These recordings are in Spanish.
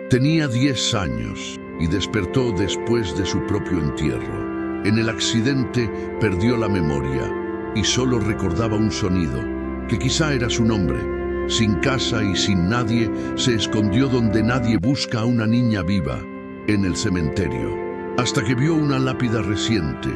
Tenía 10 años y despertó después de su propio entierro. En el accidente perdió la memoria y solo recordaba un sonido, que quizá era su nombre. Sin casa y sin nadie, se escondió donde nadie busca a una niña viva, en el cementerio, hasta que vio una lápida reciente.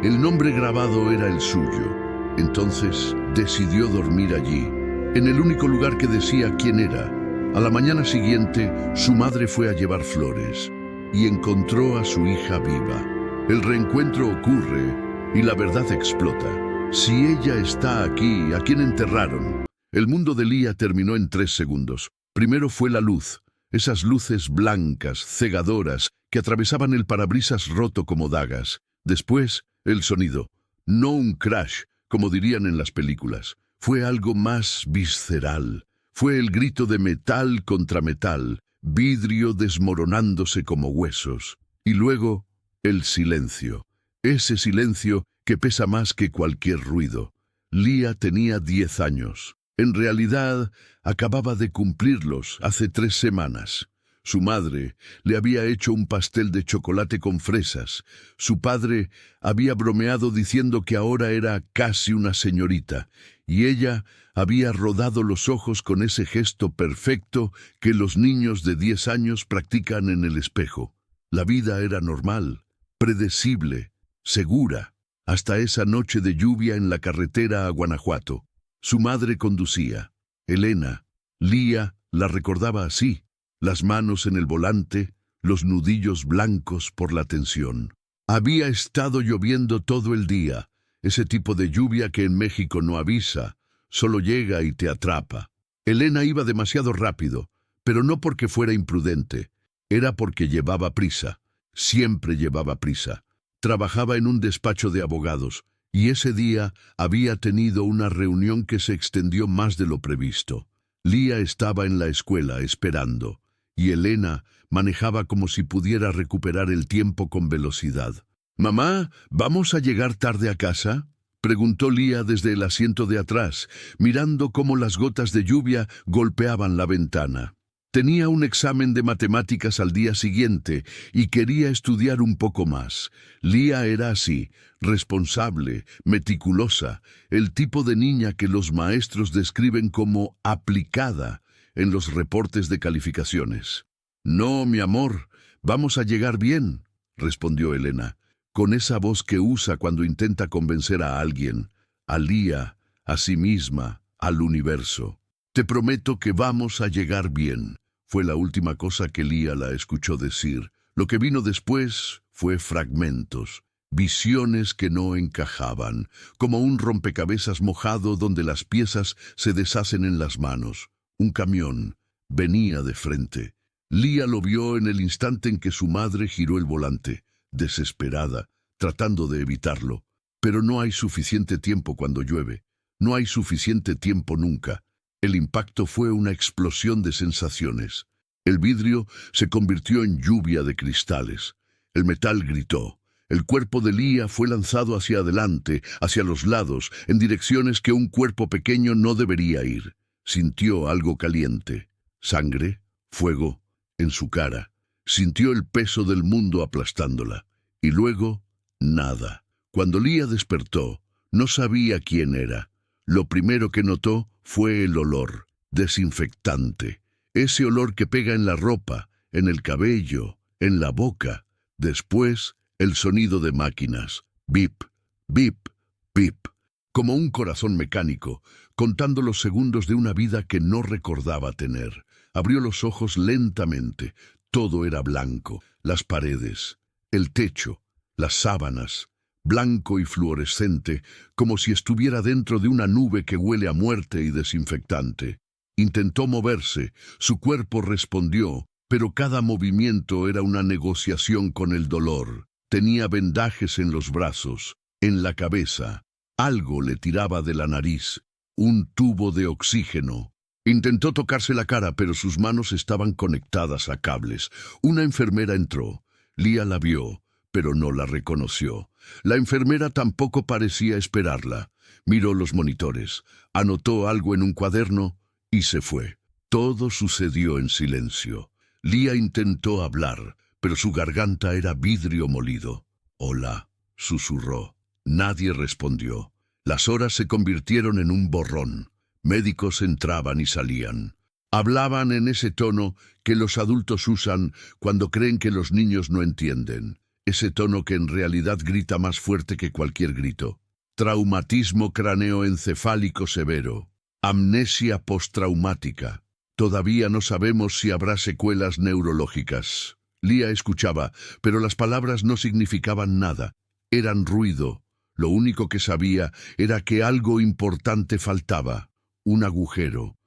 El nombre grabado era el suyo. Entonces decidió dormir allí, en el único lugar que decía quién era. A la mañana siguiente, su madre fue a llevar flores y encontró a su hija viva. El reencuentro ocurre y la verdad explota. Si ella está aquí, ¿a quién enterraron? El mundo de Lía terminó en 3 segundos. Primero fue la luz, esas luces blancas, cegadoras, que atravesaban el parabrisas roto como dagas. Después, el sonido. No un crash, como dirían en las películas. Fue algo más visceral. Fue el grito de metal contra metal, vidrio desmoronándose como huesos. Y luego, el silencio. Ese silencio que pesa más que cualquier ruido. Lía tenía 10 años. En realidad, acababa de cumplirlos hace 3 semanas. Su madre le había hecho un pastel de chocolate con fresas. Su padre había bromeado diciendo que ahora era casi una señorita, y ella había rodado los ojos con ese gesto perfecto que los niños de 10 años practican en el espejo. La vida era normal, predecible, segura, hasta esa noche de lluvia en la carretera a Guanajuato. Su madre conducía. Elena, Lía, la recordaba así, las manos en el volante, los nudillos blancos por la tensión. Había estado lloviendo todo el día, ese tipo de lluvia que en México no avisa, solo llega y te atrapa. Elena iba demasiado rápido, pero no porque fuera imprudente, era porque llevaba prisa, siempre llevaba prisa. Trabajaba en un despacho de abogados, y ese día había tenido una reunión que se extendió más de lo previsto. Lía estaba en la escuela esperando, y Elena manejaba como si pudiera recuperar el tiempo con velocidad. «Mamá, ¿vamos a llegar tarde a casa?», preguntó Lía desde el asiento de atrás, mirando cómo las gotas de lluvia golpeaban la ventana. Tenía un examen de matemáticas al día siguiente y quería estudiar un poco más. Lía era así, responsable, meticulosa, el tipo de niña que los maestros describen como aplicada en los reportes de calificaciones. «No, mi amor, vamos a llegar bien», respondió Elena, con esa voz que usa cuando intenta convencer a alguien, a Lía, a sí misma, al universo. «Te prometo que vamos a llegar bien», fue la última cosa que Lía la escuchó decir. Lo que vino después fue fragmentos, visiones que no encajaban, como un rompecabezas mojado donde las piezas se deshacen en las manos. Un camión venía de frente. Lía lo vio en el instante en que su madre giró el volante, desesperada, tratando de evitarlo. Pero no hay suficiente tiempo cuando llueve. No hay suficiente tiempo nunca. El impacto fue una explosión de sensaciones. El vidrio se convirtió en lluvia de cristales. El metal gritó. El cuerpo de Lía fue lanzado hacia adelante, hacia los lados, en direcciones que un cuerpo pequeño no debería ir. Sintió algo caliente. Sangre, fuego, en su cara. Sintió el peso del mundo aplastándola. Y luego, nada. Cuando Lía despertó, no sabía quién era. Lo primero que notó fue el olor, desinfectante. Ese olor que pega en la ropa, en el cabello, en la boca. Después, el sonido de máquinas. Bip, bip, bip. Como un corazón mecánico, contando los segundos de una vida que no recordaba tener. Abrió los ojos lentamente. Todo era blanco. Las paredes, el techo, las sábanas. Blanco y fluorescente, como si estuviera dentro de una nube que huele a muerte y desinfectante. Intentó moverse, su cuerpo respondió, pero cada movimiento era una negociación con el dolor. Tenía vendajes en los brazos, en la cabeza. Algo le tiraba de la nariz, un tubo de oxígeno. Intentó tocarse la cara, pero sus manos estaban conectadas a cables. Una enfermera entró. Lía la vio, pero no la reconoció. La enfermera tampoco parecía esperarla. Miró los monitores, anotó algo en un cuaderno y se fue. Todo sucedió en silencio. Lía intentó hablar, pero su garganta era vidrio molido. «Hola», susurró. Nadie respondió. Las horas se convirtieron en un borrón. Médicos entraban y salían. Hablaban en ese tono que los adultos usan cuando creen que los niños no entienden. Ese tono que en realidad grita más fuerte que cualquier grito. Traumatismo craneoencefálico severo. Amnesia postraumática. Todavía no sabemos si habrá secuelas neurológicas. Lía escuchaba, pero las palabras no significaban nada. Eran ruido. Lo único que sabía era que algo importante faltaba. Un agujero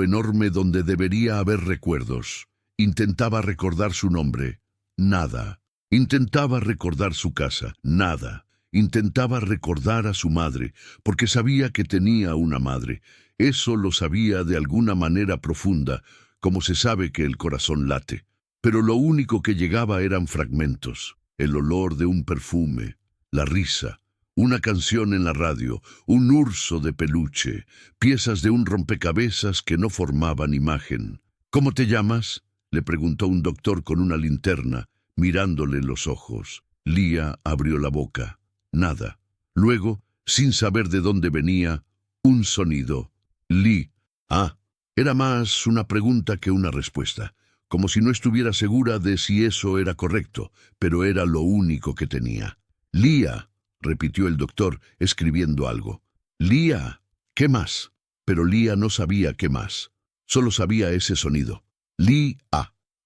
enorme donde debería haber recuerdos. Intentaba recordar su nombre. Nada. Intentaba recordar su casa. Nada. Intentaba recordar a su madre, porque sabía que tenía una madre. Eso lo sabía de alguna manera profunda, como se sabe que el corazón late. Pero lo único que llegaba eran fragmentos. El olor de un perfume, la risa, una canción en la radio, un urso de peluche, piezas de un rompecabezas que no formaban imagen. «¿Cómo te llamas?», le preguntó un doctor con una linterna, mirándole los ojos. Lía abrió la boca. Nada. Luego, sin saber de dónde venía, un sonido. «Li». Ah, era más una pregunta que una respuesta, como si no estuviera segura de si eso era correcto, pero era lo único que tenía. «Lía», repitió el doctor, escribiendo algo. «Lía, ¿qué más?». Pero Lía no sabía qué más. Solo sabía ese sonido. «Lía»,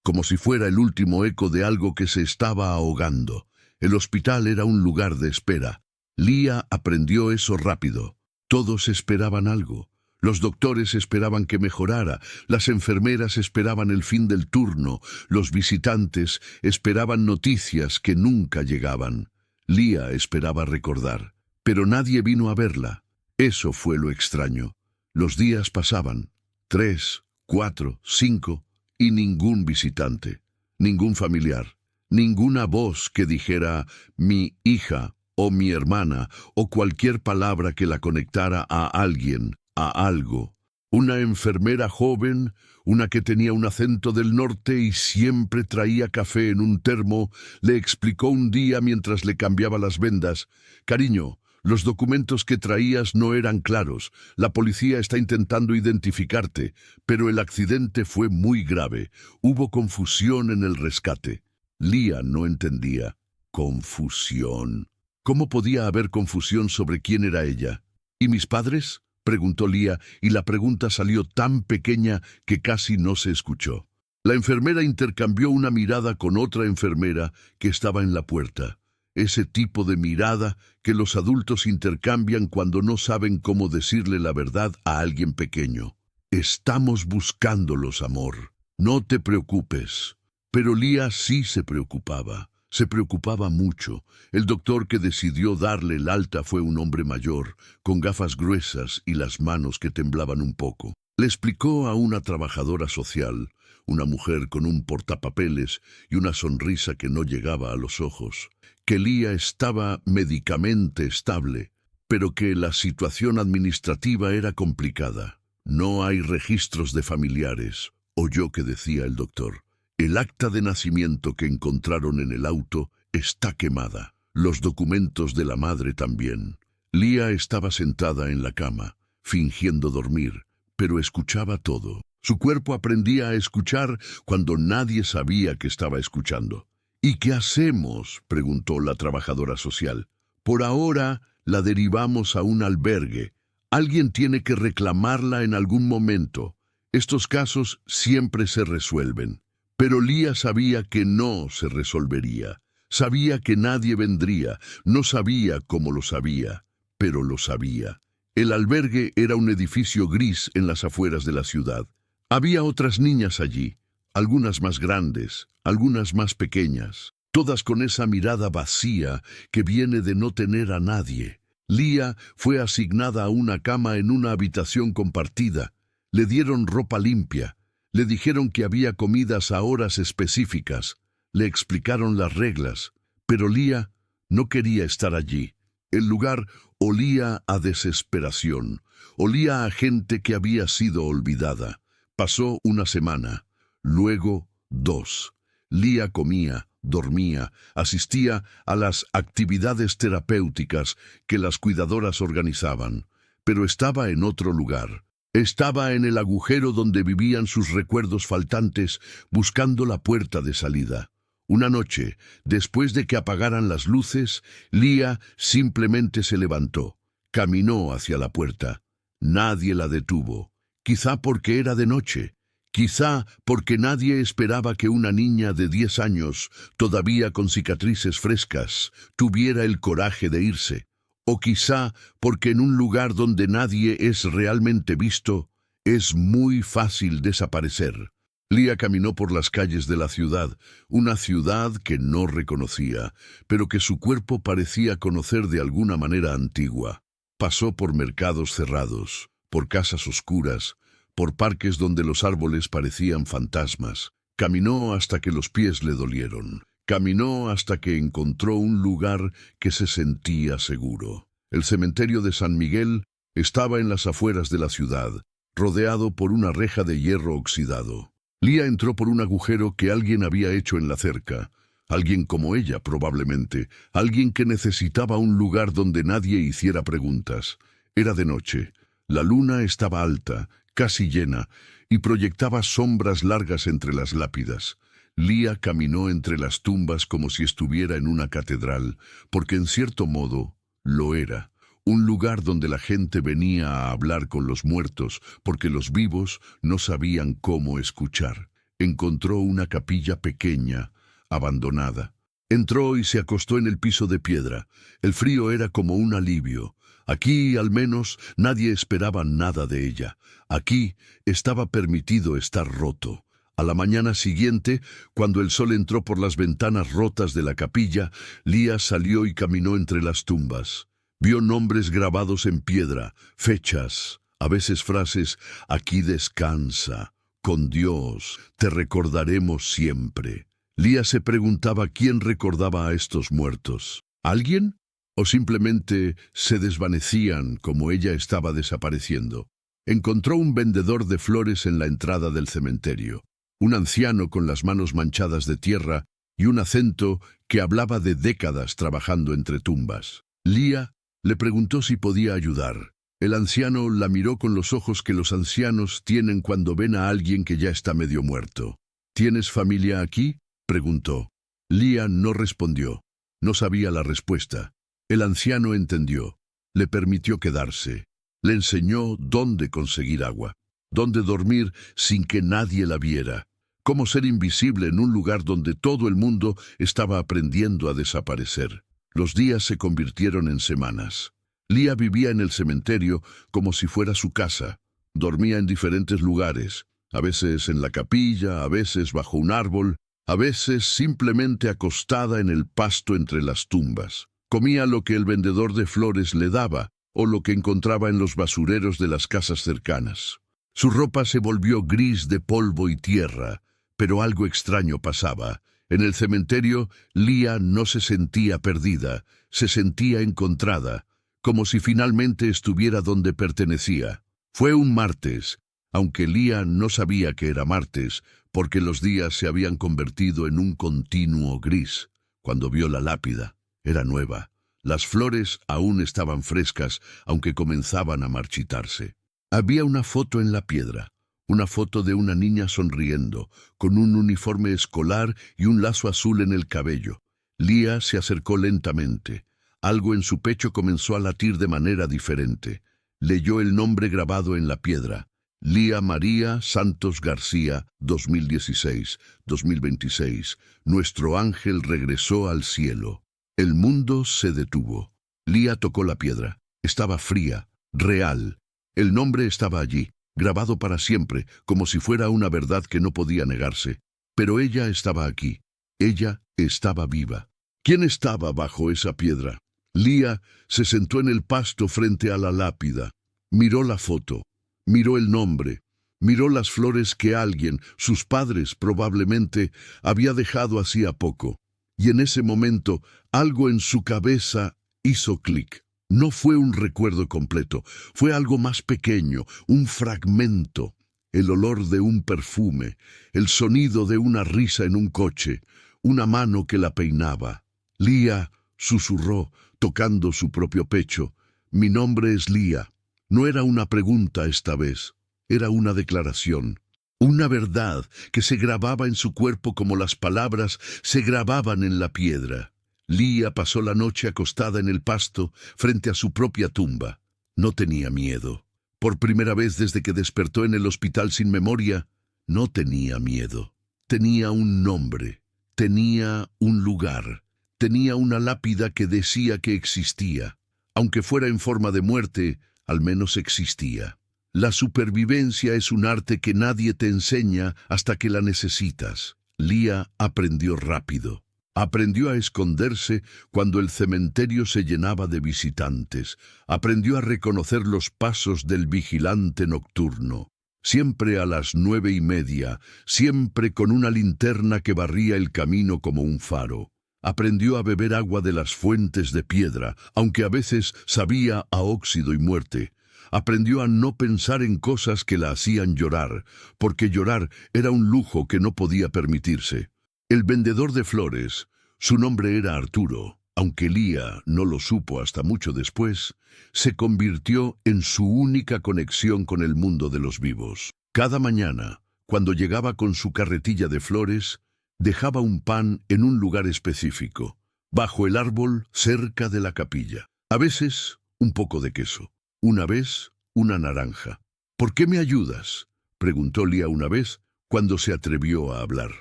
como si fuera el último eco de algo que se estaba ahogando. El hospital era un lugar de espera. Lía aprendió eso rápido. Todos esperaban algo. Los doctores esperaban que mejorara, las enfermeras esperaban el fin del turno, los visitantes esperaban noticias que nunca llegaban. Lía esperaba recordar, pero nadie vino a verla. Eso fue lo extraño. Los días pasaban, 3, 4, 5, y ningún visitante, ningún familiar, ninguna voz que dijera «mi hija» o «mi hermana» o cualquier palabra que la conectara a alguien, a algo. Una enfermera joven, una que tenía un acento del norte y siempre traía café en un termo, le explicó un día mientras le cambiaba las vendas: «Cariño, los documentos que traías no eran claros. La policía está intentando identificarte, pero el accidente fue muy grave. Hubo confusión en el rescate». Lía no entendía. ¿Confusión? ¿Cómo podía haber confusión sobre quién era ella? ¿Y mis padres?, preguntó Lía, y la pregunta salió tan pequeña que casi no se escuchó. La enfermera intercambió una mirada con otra enfermera que estaba en la puerta. Ese tipo de mirada que los adultos intercambian cuando no saben cómo decirle la verdad a alguien pequeño. «Estamos buscándolos, amor. No te preocupes». Pero Lía sí se preocupaba. Se preocupaba mucho. El doctor que decidió darle el alta fue un hombre mayor, con gafas gruesas y las manos que temblaban un poco. Le explicó a una trabajadora social, una mujer con un portapapeles y una sonrisa que no llegaba a los ojos, que Lía estaba médicamente estable, pero que la situación administrativa era complicada. «No hay registros de familiares», oyó que decía el doctor. «El acta de nacimiento que encontraron en el auto está quemada. Los documentos de la madre también». Lía estaba sentada en la cama, fingiendo dormir, pero escuchaba todo. Su cuerpo aprendía a escuchar cuando nadie sabía que estaba escuchando. «¿Y qué hacemos?», preguntó la trabajadora social. «Por ahora la derivamos a un albergue. Alguien tiene que reclamarla en algún momento. Estos casos siempre se resuelven». Pero Lía sabía que no se resolvería. Sabía que nadie vendría. No sabía cómo lo sabía, pero lo sabía. El albergue era un edificio gris en las afueras de la ciudad. Había otras niñas allí, algunas más grandes, algunas más pequeñas, todas con esa mirada vacía que viene de no tener a nadie. Lía fue asignada a una cama en una habitación compartida. Le dieron ropa limpia. Le dijeron que había comidas a horas específicas. Le explicaron las reglas. Pero Lía no quería estar allí. El lugar olía a desesperación. Olía a gente que había sido olvidada. Pasó una semana. Luego 2. Lía comía, dormía, asistía a las actividades terapéuticas que las cuidadoras organizaban, pero estaba en otro lugar. Estaba en el agujero donde vivían sus recuerdos faltantes, buscando la puerta de salida. Una noche, después de que apagaran las luces, Lía simplemente se levantó. Caminó hacia la puerta. Nadie la detuvo. Quizá porque era de noche. Quizá porque nadie esperaba que una niña de 10 años, todavía con cicatrices frescas, tuviera el coraje de irse. O quizá porque en un lugar donde nadie es realmente visto, es muy fácil desaparecer. Lía caminó por las calles de la ciudad, una ciudad que no reconocía, pero que su cuerpo parecía conocer de alguna manera antigua. Pasó por mercados cerrados, por casas oscuras, por parques donde los árboles parecían fantasmas. Caminó hasta que los pies le dolieron. Caminó hasta que encontró un lugar que se sentía seguro. El cementerio de San Miguel estaba en las afueras de la ciudad, rodeado por una reja de hierro oxidado. Lía entró por un agujero que alguien había hecho en la cerca. Alguien como ella, probablemente. Alguien que necesitaba un lugar donde nadie hiciera preguntas. Era de noche. La luna estaba alta, casi llena, y proyectaba sombras largas entre las lápidas. Lía caminó entre las tumbas como si estuviera en una catedral, porque en cierto modo lo era. Un lugar donde la gente venía a hablar con los muertos, porque los vivos no sabían cómo escuchar. Encontró una capilla pequeña, abandonada. Entró y se acostó en el piso de piedra. El frío era como un alivio. Aquí, al menos, nadie esperaba nada de ella. Aquí estaba permitido estar roto. A la mañana siguiente, cuando el sol entró por las ventanas rotas de la capilla, Lía salió y caminó entre las tumbas. Vio nombres grabados en piedra, fechas, a veces frases: «Aquí descansa, con Dios, te recordaremos siempre». Lía se preguntaba quién recordaba a estos muertos. ¿Alguien? ¿O simplemente se desvanecían como ella estaba desapareciendo? Encontró un vendedor de flores en la entrada del cementerio, un anciano con las manos manchadas de tierra y un acento que hablaba de décadas trabajando entre tumbas. Lía le preguntó si podía ayudar. El anciano la miró con los ojos que los ancianos tienen cuando ven a alguien que ya está medio muerto. ¿Tienes familia aquí?, preguntó. Lía no respondió. No sabía la respuesta. El anciano entendió. Le permitió quedarse. Le enseñó dónde conseguir agua, dónde dormir sin que nadie la viera, cómo ser invisible en un lugar donde todo el mundo estaba aprendiendo a desaparecer. Los días se convirtieron en semanas. Lía vivía en el cementerio como si fuera su casa. Dormía en diferentes lugares, a veces en la capilla, a veces bajo un árbol, a veces simplemente acostada en el pasto entre las tumbas. Comía lo que el vendedor de flores le daba o lo que encontraba en los basureros de las casas cercanas. Su ropa se volvió gris de polvo y tierra, pero algo extraño pasaba. En el cementerio, Lía no se sentía perdida, se sentía encontrada, como si finalmente estuviera donde pertenecía. Fue un martes, aunque Lía no sabía que era martes, porque los días se habían convertido en un continuo gris. Cuando vio la lápida, era nueva. Las flores aún estaban frescas, aunque comenzaban a marchitarse. Había una foto en la piedra. Una foto de una niña sonriendo, con un uniforme escolar y un lazo azul en el cabello. Lía se acercó lentamente. Algo en su pecho comenzó a latir de manera diferente. Leyó el nombre grabado en la piedra. Lía María Santos García, 2016-2026. Nuestro ángel regresó al cielo. El mundo se detuvo. Lía tocó la piedra. Estaba fría, real. El nombre estaba allí, grabado para siempre, como si fuera una verdad que no podía negarse. Pero ella estaba aquí. Ella estaba viva. ¿Quién estaba bajo esa piedra? Lía se sentó en el pasto frente a la lápida. Miró la foto. Miró el nombre. Miró las flores que alguien, sus padres probablemente, había dejado hacía poco. Y en ese momento, algo en su cabeza hizo clic. No fue un recuerdo completo, fue algo más pequeño, un fragmento. el olor de un perfume, el sonido de una risa en un coche, una mano que la peinaba. Lía, susurró, tocando su propio pecho. Mi nombre es Lía. No era una pregunta esta vez, era una declaración. Una verdad que se grababa en su cuerpo como las palabras se grababan en la piedra. Lía pasó la noche acostada en el pasto frente a su propia tumba. No tenía miedo. Por primera vez desde que despertó en el hospital sin memoria, no tenía miedo. Tenía un nombre, tenía un lugar, tenía una lápida que decía que existía. Aunque fuera en forma de muerte, al menos existía. La supervivencia es un arte que nadie te enseña hasta que la necesitas. Lía aprendió rápido. Aprendió a esconderse cuando el cementerio se llenaba de visitantes. Aprendió a reconocer los pasos del vigilante nocturno. Siempre a las 9:30, siempre con una linterna que barría el camino como un faro. Aprendió a beber agua de las fuentes de piedra, aunque a veces sabía a óxido y muerte. Aprendió a no pensar en cosas que la hacían llorar, porque llorar era un lujo que no podía permitirse. El vendedor de flores, su nombre era Arturo, aunque Lía no lo supo hasta mucho después, se convirtió en su única conexión con el mundo de los vivos. Cada mañana, cuando llegaba con su carretilla de flores, dejaba un pan en un lugar específico, bajo el árbol cerca de la capilla. A veces, un poco de queso. Una vez, una naranja. ¿Por qué me ayudas?, preguntó Lía una vez, cuando se atrevió a hablar.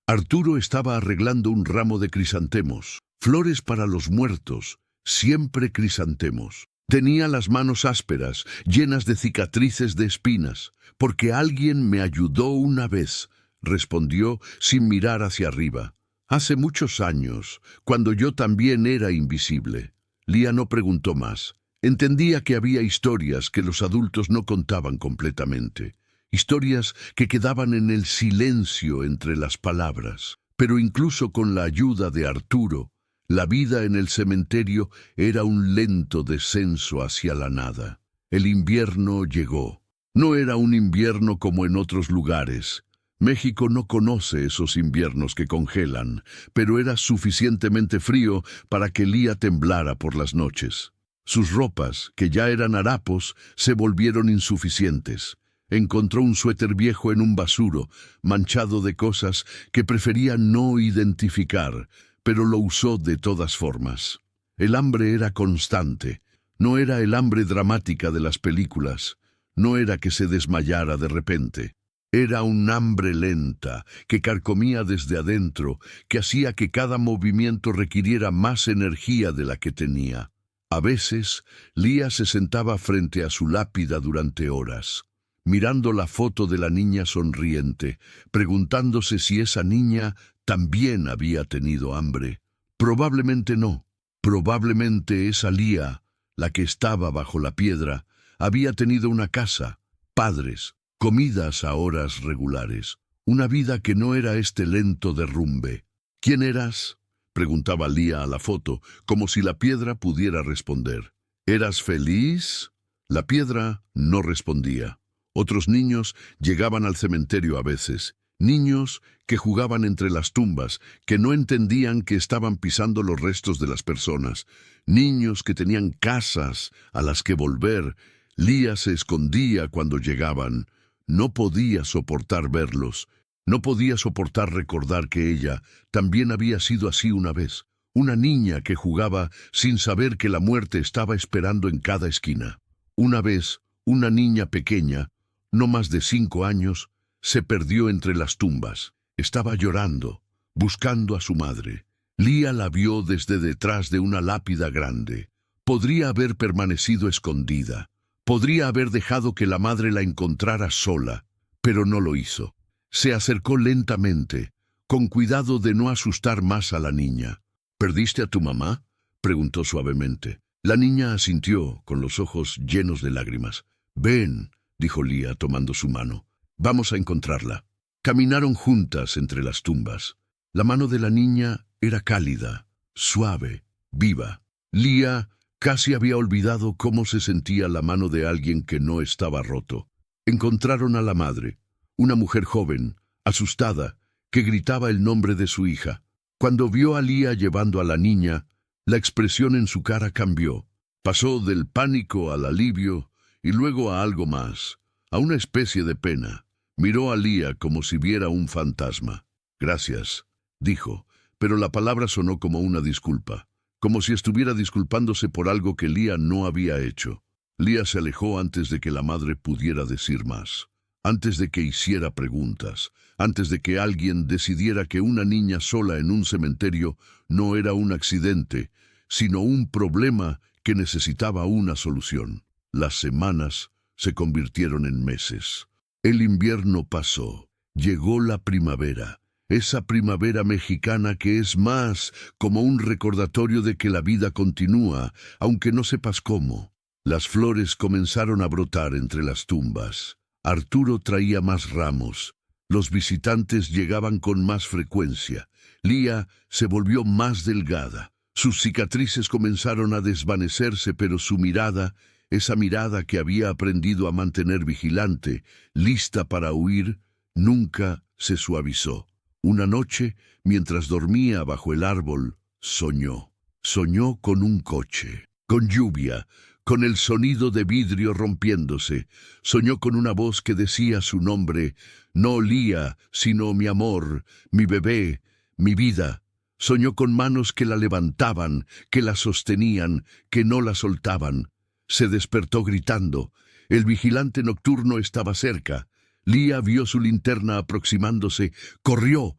Arturo estaba arreglando un ramo de crisantemos, flores para los muertos, siempre crisantemos. Tenía las manos ásperas, llenas de cicatrices de espinas, porque alguien me ayudó una vez, respondió sin mirar hacia arriba. Hace muchos años, cuando yo también era invisible. Lía no preguntó más. Entendía que había historias que los adultos no contaban completamente. Historias que quedaban en el silencio entre las palabras. Pero incluso con la ayuda de Arturo, la vida en el cementerio era un lento descenso hacia la nada. El invierno llegó. No era un invierno como en otros lugares. México no conoce esos inviernos que congelan, pero era suficientemente frío para que Lía temblara por las noches. Sus ropas, que ya eran harapos, se volvieron insuficientes. Encontró un suéter viejo en un basuro, manchado de cosas que prefería no identificar, pero lo usó de todas formas. El hambre era constante. No era el hambre dramática de las películas. No era que se desmayara de repente. Era un hambre lenta, que carcomía desde adentro, que hacía que cada movimiento requiriera más energía de la que tenía. A veces, Lía se sentaba frente a su lápida durante horas, mirando la foto de la niña sonriente, preguntándose si esa niña también había tenido hambre. Probablemente no. Probablemente esa Lía, la que estaba bajo la piedra, había tenido una casa, padres, comidas a horas regulares, una vida que no era este lento derrumbe. ¿Quién eras?, preguntaba Lía a la foto, como si la piedra pudiera responder. ¿Eras feliz? La piedra no respondía. Otros niños llegaban al cementerio a veces, niños que jugaban entre las tumbas, que no entendían que estaban pisando los restos de las personas, niños que tenían casas a las que volver. Lía se escondía cuando llegaban. No podía soportar verlos. No podía soportar recordar que ella también había sido así una vez, una niña que jugaba sin saber que la muerte estaba esperando en cada esquina. Una vez, una niña pequeña, no más de 5 años, se perdió entre las tumbas. Estaba llorando, buscando a su madre. Lía la vio desde detrás de una lápida grande. Podría haber permanecido escondida. Podría haber dejado que la madre la encontrara sola, pero no lo hizo. Se acercó lentamente, con cuidado de no asustar más a la niña. ¿Perdiste a tu mamá?, preguntó suavemente. La niña asintió, con los ojos llenos de lágrimas. «Ven», dijo Lía tomando su mano. «Vamos a encontrarla». Caminaron juntas entre las tumbas. La mano de la niña era cálida, suave, viva. Lía casi había olvidado cómo se sentía la mano de alguien que no estaba roto. Encontraron a la madre. una mujer joven, asustada, que gritaba el nombre de su hija. Cuando vio a Lía llevando a la niña, la expresión en su cara cambió. Pasó del pánico al alivio y luego a algo más, a una especie de pena. Miró a Lía como si viera un fantasma. «Gracias», dijo, pero la palabra sonó como una disculpa, como si estuviera disculpándose por algo que Lía no había hecho. Lía se alejó antes de que la madre pudiera decir más, antes de que hiciera preguntas, antes de que alguien decidiera que una niña sola en un cementerio no era un accidente, sino un problema que necesitaba una solución. Las semanas se convirtieron en meses. El invierno pasó. Llegó la primavera. Esa primavera mexicana que es más como un recordatorio de que la vida continúa, aunque no sepas cómo. Las flores comenzaron a brotar entre las tumbas. Arturo traía más ramos. Los visitantes llegaban con más frecuencia. Lía se volvió más delgada. Sus cicatrices comenzaron a desvanecerse, pero su mirada, esa mirada que había aprendido a mantener vigilante, lista para huir, nunca se suavizó. Una noche, mientras dormía bajo el árbol, soñó. Soñó con un coche, con lluvia, con el sonido de vidrio rompiéndose. Soñó con una voz que decía su nombre, no Lía, sino mi amor, mi bebé, mi vida. Soñó con manos que la levantaban, que la sostenían, que no la soltaban. Se despertó gritando. El vigilante nocturno estaba cerca. Lía vio su linterna aproximándose. Corrió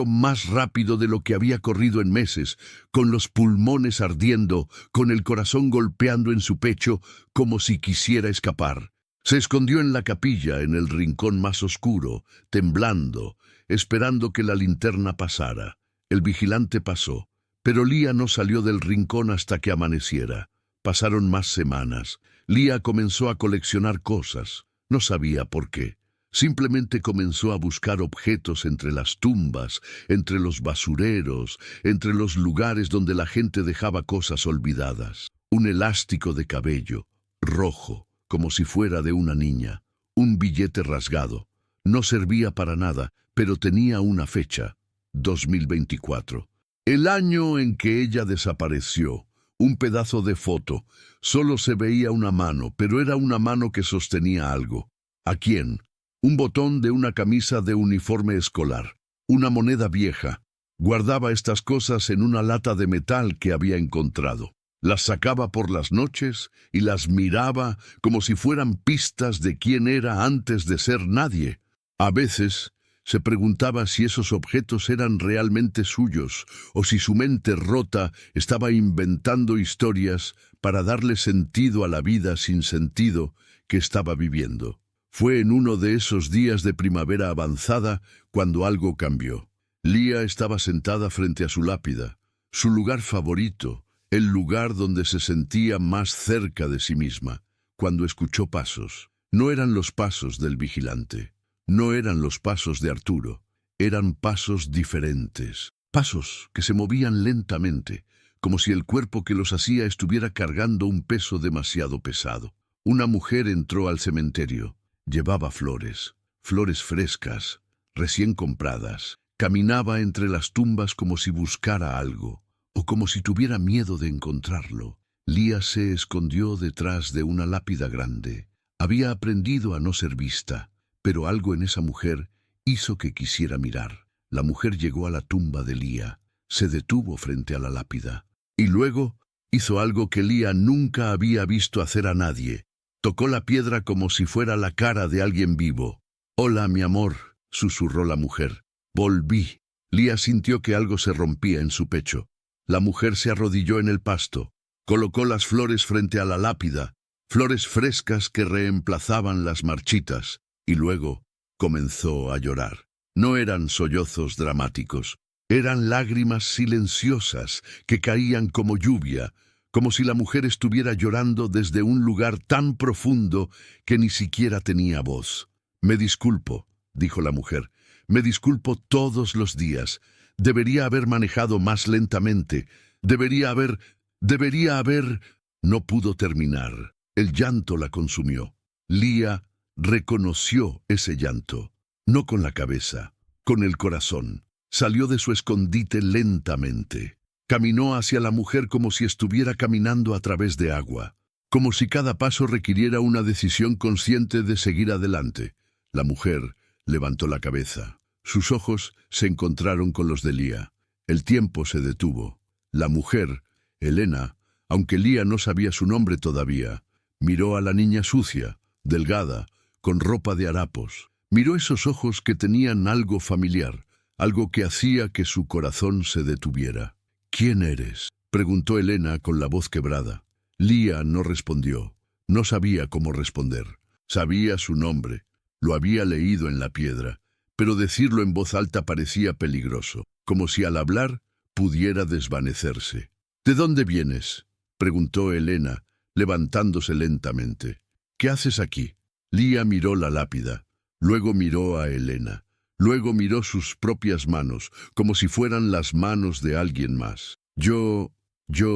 más rápido de lo que había corrido en meses, con los pulmones ardiendo, con el corazón golpeando en su pecho, como si quisiera escapar. Se escondió en la capilla, en el rincón más oscuro, temblando, esperando que la linterna pasara. El vigilante pasó, pero Lía no salió del rincón hasta que amaneciera. Pasaron más semanas. Lía comenzó a coleccionar cosas. No sabía por qué. Simplemente comenzó a buscar objetos entre las tumbas, entre los basureros, entre los lugares donde la gente dejaba cosas olvidadas. Un elástico de cabello, rojo, como si fuera de una niña. Un billete rasgado. No servía para nada, pero tenía una fecha. 2024. El año en que ella desapareció. Un pedazo de foto. Solo se veía una mano, pero era una mano que sostenía algo. ¿A quién? Un botón de una camisa de uniforme escolar. Una moneda vieja. Guardaba estas cosas en una lata de metal que había encontrado. Las sacaba por las noches y las miraba como si fueran pistas de quién era antes de ser nadie. A veces se preguntaba si esos objetos eran realmente suyos o si su mente rota estaba inventando historias para darle sentido a la vida sin sentido que estaba viviendo. Fue en uno de esos días de primavera avanzada cuando algo cambió. Lía estaba sentada frente a su lápida, su lugar favorito, el lugar donde se sentía más cerca de sí misma, cuando escuchó pasos. No eran los pasos del vigilante. No eran los pasos de Arturo, eran pasos diferentes, pasos que se movían lentamente, como si el cuerpo que los hacía estuviera cargando un peso demasiado pesado. Una mujer entró al cementerio, llevaba flores, flores frescas, recién compradas. Caminaba entre las tumbas como si buscara algo, o como si tuviera miedo de encontrarlo. Lía se escondió detrás de una lápida grande. Había aprendido a no ser vista. Pero algo en esa mujer hizo que quisiera mirar. La mujer llegó a la tumba de Lía, se detuvo frente a la lápida, y luego hizo algo que Lía nunca había visto hacer a nadie. Tocó la piedra como si fuera la cara de alguien vivo. «Hola, mi amor», susurró la mujer. «Volví». Lía sintió que algo se rompía en su pecho. La mujer se arrodilló en el pasto, colocó las flores frente a la lápida, flores frescas que reemplazaban las marchitas. Y luego comenzó a llorar. No eran sollozos dramáticos, eran lágrimas silenciosas que caían como lluvia, como si la mujer estuviera llorando desde un lugar tan profundo que ni siquiera tenía voz. «Me disculpo», dijo la mujer, «me disculpo todos los días. Debería haber manejado más lentamente. Debería haber... No pudo terminar. El llanto la consumió. Lía reconoció ese llanto. No con la cabeza, con el corazón. Salió de su escondite lentamente. Caminó hacia la mujer como si estuviera caminando a través de agua, como si cada paso requiriera una decisión consciente de seguir adelante. La mujer levantó la cabeza. Sus ojos se encontraron con los de Lía. El tiempo se detuvo. La mujer, Elena, aunque Lía no sabía su nombre todavía, miró a la niña sucia, delgada, con ropa de harapos. Miró esos ojos que tenían algo familiar, algo que hacía que su corazón se detuviera. «¿Quién eres?», preguntó Elena con la voz quebrada. Lía no respondió. No sabía cómo responder. Sabía su nombre. Lo había leído en la piedra, pero decirlo en voz alta parecía peligroso, como si al hablar pudiera desvanecerse. «¿De dónde vienes?», preguntó Elena, levantándose lentamente. «¿Qué haces aquí?». Lía miró la lápida, luego miró a Elena, luego miró sus propias manos, como si fueran las manos de alguien más. Yo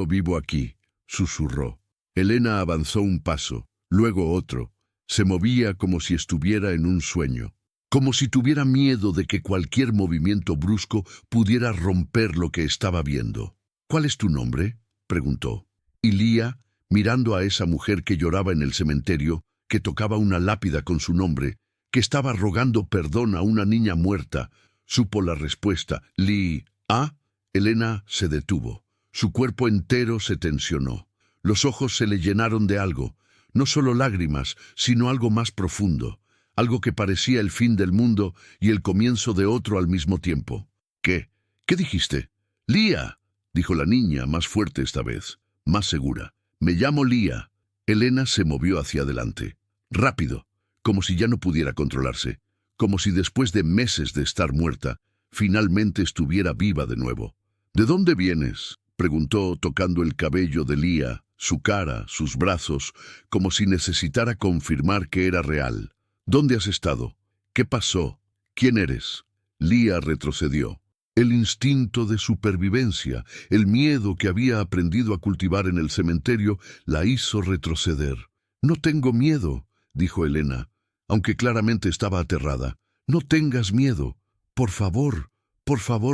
vivo aquí», susurró. Elena avanzó un paso, luego otro. Se movía como si estuviera en un sueño, como si tuviera miedo de que cualquier movimiento brusco pudiera romper lo que estaba viendo. «¿Cuál es tu nombre?», preguntó. Y Lía, mirando a esa mujer que lloraba en el cementerio, que tocaba una lápida con su nombre, que estaba rogando perdón a una niña muerta, supo la respuesta. «Lía». Elena se detuvo. Su cuerpo entero se tensionó. Los ojos se le llenaron de algo, no solo lágrimas, sino algo más profundo, algo que parecía el fin del mundo y el comienzo de otro al mismo tiempo. «¿Qué? ¿Qué dijiste?». «Lía», dijo la niña, más fuerte esta vez, más segura. «Me llamo Lía». Elena se movió hacia adelante, rápido, como si ya no pudiera controlarse, como si después de meses de estar muerta, finalmente estuviera viva de nuevo. «¿De dónde vienes?», preguntó, tocando el cabello de Lía, su cara, sus brazos, como si necesitara confirmar que era real. «¿Dónde has estado? ¿Qué pasó? ¿Quién eres?». Lía retrocedió. El instinto de supervivencia, el miedo que había aprendido a cultivar en el cementerio, la hizo retroceder. «No tengo miedo», dijo Elena, aunque claramente estaba aterrada. «No tengas miedo. Por favor,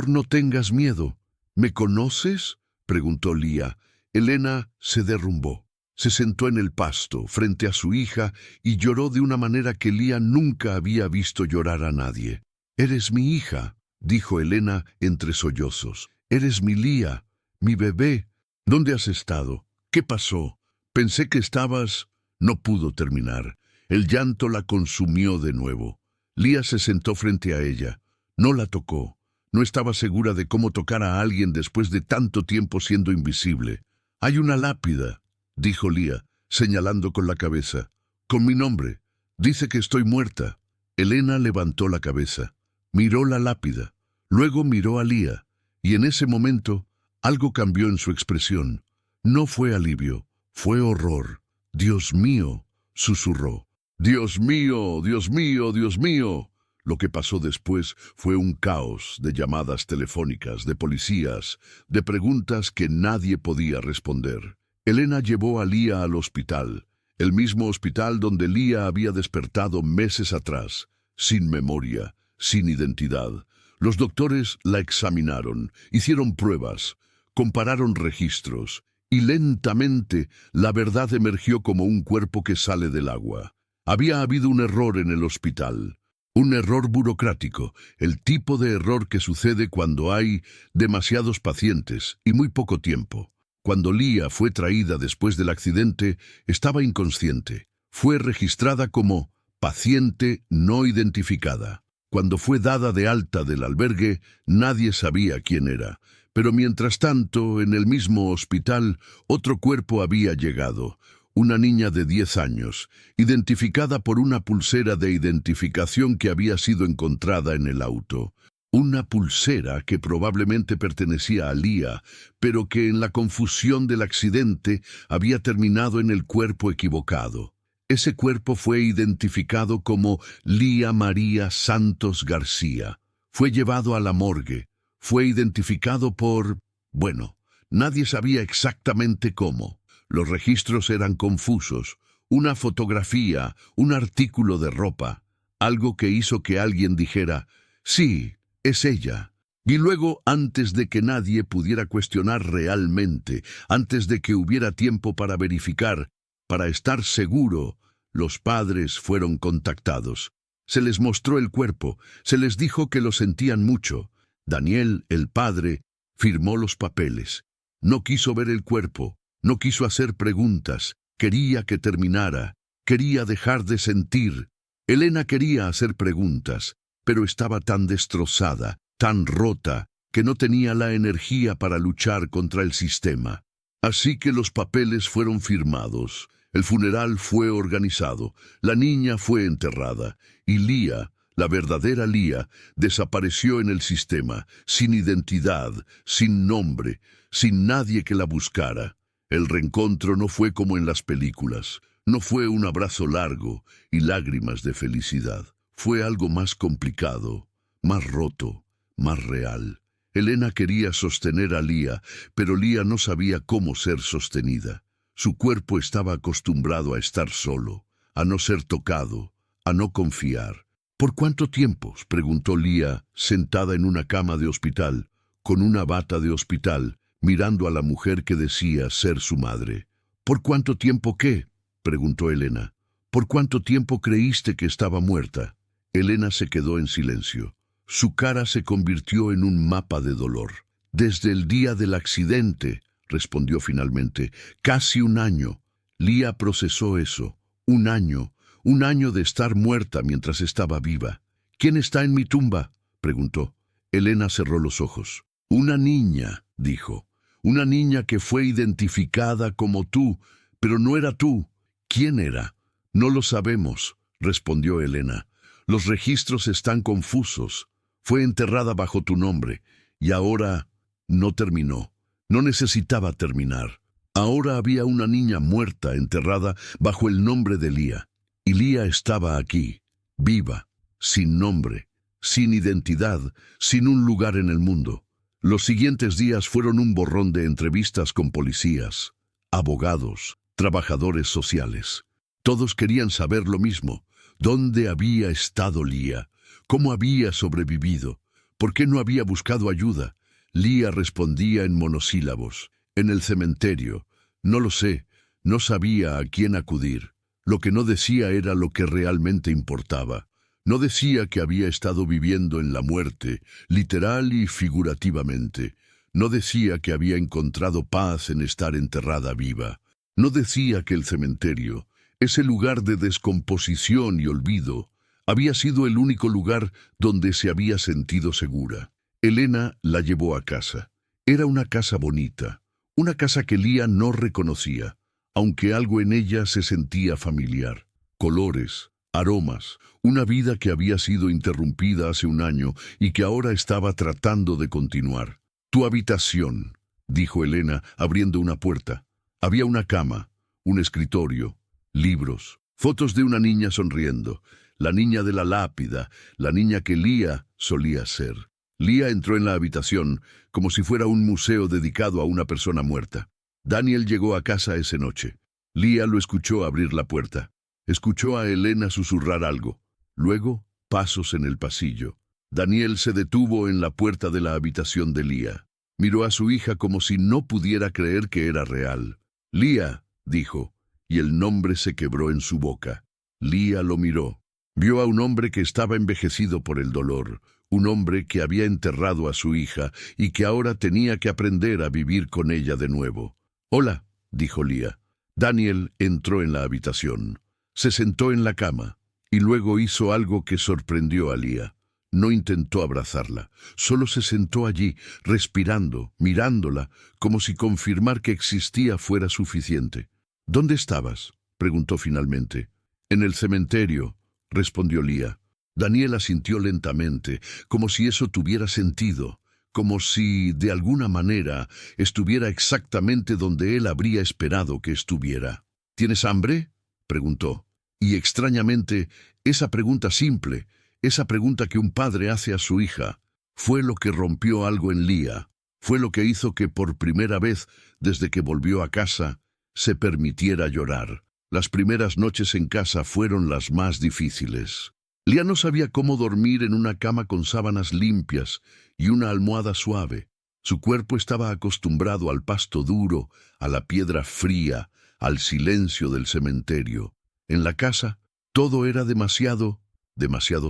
no tengas miedo». «¿Me conoces?», preguntó Lía. Elena se derrumbó. Se sentó en el pasto, frente a su hija, y lloró de una manera que Lía nunca había visto llorar a nadie. «Eres mi hija», dijo Elena entre sollozos. «Eres mi Lía, mi bebé. ¿Dónde has estado? ¿Qué pasó? Pensé que estabas...». No pudo terminar. El llanto la consumió de nuevo. Lía se sentó frente a ella. No la tocó. No estaba segura de cómo tocar a alguien después de tanto tiempo siendo invisible. «Hay una lápida», dijo Lía, señalando con la cabeza. «Con mi nombre. Dice que estoy muerta». Elena levantó la cabeza. Miró la lápida. Luego miró a Lía. Y en ese momento, algo cambió en su expresión. No fue alivio, fue horror. «Dios mío», susurró. «Dios mío, Dios mío, Dios mío». Lo que pasó después fue un caos de llamadas telefónicas, de policías, de preguntas que nadie podía responder. Elena llevó a Lía al hospital, el mismo hospital donde Lía había despertado meses atrás, sin memoria, sin identidad. Los doctores la examinaron, hicieron pruebas, compararon registros, y lentamente la verdad emergió como un cuerpo que sale del agua. Había habido un error en el hospital. Un error burocrático, el tipo de error que sucede cuando hay demasiados pacientes y muy poco tiempo. Cuando Lía fue traída después del accidente, estaba inconsciente. Fue registrada como paciente no identificada. Cuando fue dada de alta del albergue, nadie sabía quién era. Pero mientras tanto, en el mismo hospital, otro cuerpo había llegado. Una niña de 10 años, identificada por una pulsera de identificación que había sido encontrada en el auto. Una pulsera que probablemente pertenecía a Lía, pero que en la confusión del accidente había terminado en el cuerpo equivocado. Ese cuerpo fue identificado como Lía María Santos García. Fue llevado a la morgue. Fue identificado por... bueno, nadie sabía exactamente cómo. Los registros eran confusos. Una fotografía, un artículo de ropa. algo que hizo que alguien dijera, sí, es ella. Y luego, antes de que nadie pudiera cuestionar realmente, antes de que hubiera tiempo para verificar, para estar seguro, los padres fueron contactados. Se les mostró el cuerpo, se les dijo que lo sentían mucho. Daniel, el padre, firmó los papeles. No quiso ver el cuerpo, no quiso hacer preguntas, quería que terminara, quería dejar de sentir. Elena quería hacer preguntas, pero estaba tan destrozada, tan rota, que no tenía la energía para luchar contra el sistema. Así que los papeles fueron firmados, el funeral fue organizado, la niña fue enterrada, y Lía, la verdadera Lía, desapareció en el sistema, sin identidad, sin nombre, sin nadie que la buscara. El reencuentro no fue como en las películas, no fue un abrazo largo y lágrimas de felicidad. Fue algo más complicado, más roto, más real. Elena quería sostener a Lía, pero Lía no sabía cómo ser sostenida. Su cuerpo estaba acostumbrado a estar solo, a no ser tocado, a no confiar. ¿Por cuánto tiempo?, preguntó Lía, sentada en una cama de hospital, con una bata de hospital, mirando a la mujer que decía ser su madre. ¿Por cuánto tiempo qué?, preguntó Elena. ¿Por cuánto tiempo creíste que estaba muerta? Elena se quedó en silencio. Su cara se convirtió en un mapa de dolor. Desde el día del accidente, respondió finalmente, casi un año. Lía procesó eso. Un año de estar muerta mientras estaba viva. ¿Quién está en mi tumba?, preguntó. Elena cerró los ojos. Una niña, dijo. Una niña que fue identificada como tú, pero no era tú. ¿Quién era? No lo sabemos, respondió Elena. Los registros están confusos. Fue enterrada bajo tu nombre, y ahora no terminó. No necesitaba terminar. Ahora había una niña muerta enterrada bajo el nombre de Lía. Y Lía estaba aquí, viva, sin nombre, sin identidad, sin un lugar en el mundo. Los siguientes días fueron un borrón de entrevistas con policías, abogados, trabajadores sociales. Todos querían saber lo mismo. ¿Dónde había estado Lía? ¿Cómo había sobrevivido? ¿Por qué no había buscado ayuda? Lía respondía en monosílabos. En el cementerio. No lo sé. No sabía a quién acudir. Lo que no decía era lo que realmente importaba. No decía que había estado viviendo en la muerte, literal y figurativamente. No decía que había encontrado paz en estar enterrada viva. No decía que el cementerio, ese lugar de descomposición y olvido, había sido el único lugar donde se había sentido segura. Elena la llevó a casa. Era una casa bonita, una casa que Lía no reconocía, aunque algo en ella se sentía familiar. Colores, aromas, una vida que había sido interrumpida hace un año y que ahora estaba tratando de continuar. Tu habitación, dijo Elena, abriendo una puerta. Había una cama, un escritorio, libros, fotos de una niña sonriendo, la niña de la lápida, la niña que Lía solía ser. Lía entró en la habitación como si fuera un museo dedicado a una persona muerta. Daniel llegó a casa esa noche. Lía lo escuchó abrir la puerta. Escuchó a Elena susurrar algo. Luego, pasos en el pasillo. Daniel se detuvo en la puerta de la habitación de Lía. Miró a su hija como si no pudiera creer que era real. Lía, dijo, y el nombre se quebró en su boca. Lía lo miró. Vio a un hombre que estaba envejecido por el dolor, un hombre que había enterrado a su hija y que ahora tenía que aprender a vivir con ella de nuevo. «Hola», dijo Lía. Daniel entró en la habitación. Se sentó en la cama y luego hizo algo que sorprendió a Lía. No intentó abrazarla, solo se sentó allí, respirando, mirándola, como si confirmar que existía fuera suficiente. «¿Dónde estabas?», preguntó finalmente. «En el cementerio», respondió Lía. Daniel asintió lentamente, como si eso tuviera sentido, como si, de alguna manera, estuviera exactamente donde él habría esperado que estuviera. «¿Tienes hambre?», preguntó. Y extrañamente, esa pregunta simple, esa pregunta que un padre hace a su hija, fue lo que rompió algo en Lía, fue lo que hizo que por primera vez, desde que volvió a casa, se permitiera llorar. Las primeras noches en casa fueron las más difíciles. Lía no sabía cómo dormir en una cama con sábanas limpias y una almohada suave. Su cuerpo estaba acostumbrado al pasto duro, a la piedra fría, al silencio del cementerio. En la casa, todo era demasiado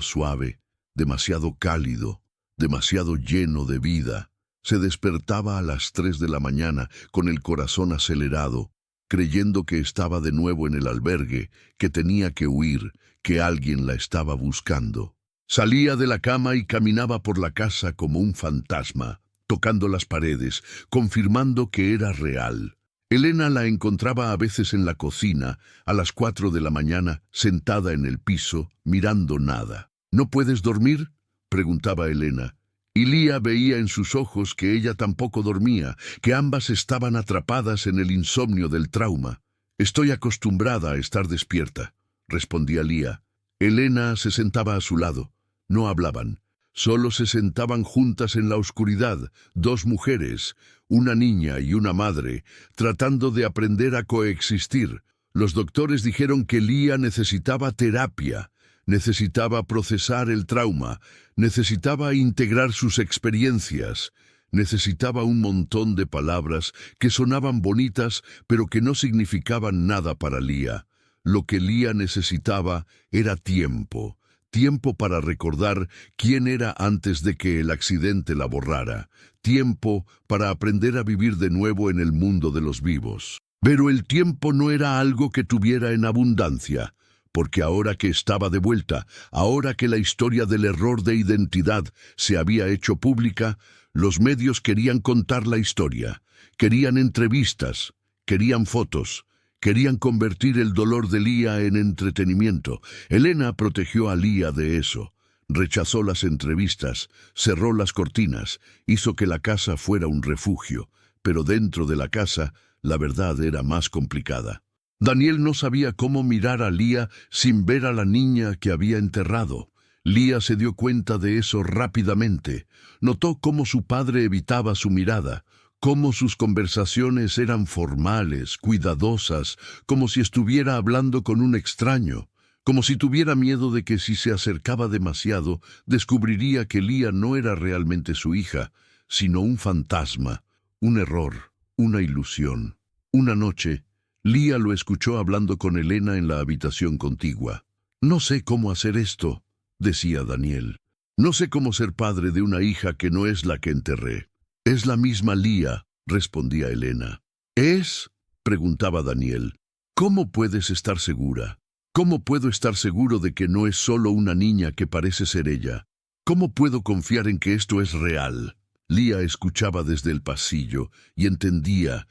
suave, demasiado cálido, demasiado lleno de vida. Se despertaba a las 3 de la mañana con el corazón acelerado, creyendo que estaba de nuevo en el albergue, que tenía que huir, que alguien la estaba buscando. Salía de la cama y caminaba por la casa como un fantasma, tocando las paredes, confirmando que era real. Elena la encontraba a veces en la cocina, a las 4 de la mañana, sentada en el piso, mirando nada. ¿No puedes dormir?, preguntaba Elena. Y Lía veía en sus ojos que ella tampoco dormía, que ambas estaban atrapadas en el insomnio del trauma. «Estoy acostumbrada a estar despierta», respondía Lía. Elena se sentaba a su lado. No hablaban. Solo se sentaban juntas en la oscuridad, dos mujeres, una niña y una madre, tratando de aprender a coexistir. Los doctores dijeron que Lía necesitaba terapia, necesitaba procesar el trauma, necesitaba integrar sus experiencias, necesitaba un montón de palabras que sonaban bonitas pero que no significaban nada para Lía. Lo que Lía necesitaba era tiempo. Tiempo para recordar quién era antes de que el accidente la borrara. Tiempo para aprender a vivir de nuevo en el mundo de los vivos. Pero el tiempo no era algo que tuviera en abundancia, porque ahora que estaba de vuelta, ahora que la historia del error de identidad se había hecho pública, los medios querían contar la historia, querían entrevistas, querían fotos. Querían convertir el dolor de Lía en entretenimiento. Elena protegió a Lía de eso. Rechazó las entrevistas, cerró las cortinas, hizo que la casa fuera un refugio. Pero dentro de la casa, la verdad era más complicada. Daniel no sabía cómo mirar a Lía sin ver a la niña que había enterrado. Lía se dio cuenta de eso rápidamente. Notó cómo su padre evitaba su mirada, cómo sus conversaciones eran formales, cuidadosas, como si estuviera hablando con un extraño, como si tuviera miedo de que si se acercaba demasiado, descubriría que Lía no era realmente su hija, sino un fantasma, un error, una ilusión. Una noche, Lía lo escuchó hablando con Elena en la habitación contigua. «No sé cómo hacer esto», decía Daniel. «No sé cómo ser padre de una hija que no es la que enterré». «Es la misma Lía», respondía Elena. «¿Es?», preguntaba Daniel. «¿Cómo puedes estar segura? ¿Cómo puedo estar seguro de que no es solo una niña que parece ser ella? ¿Cómo puedo confiar en que esto es real?» Lía escuchaba desde el pasillo y entendía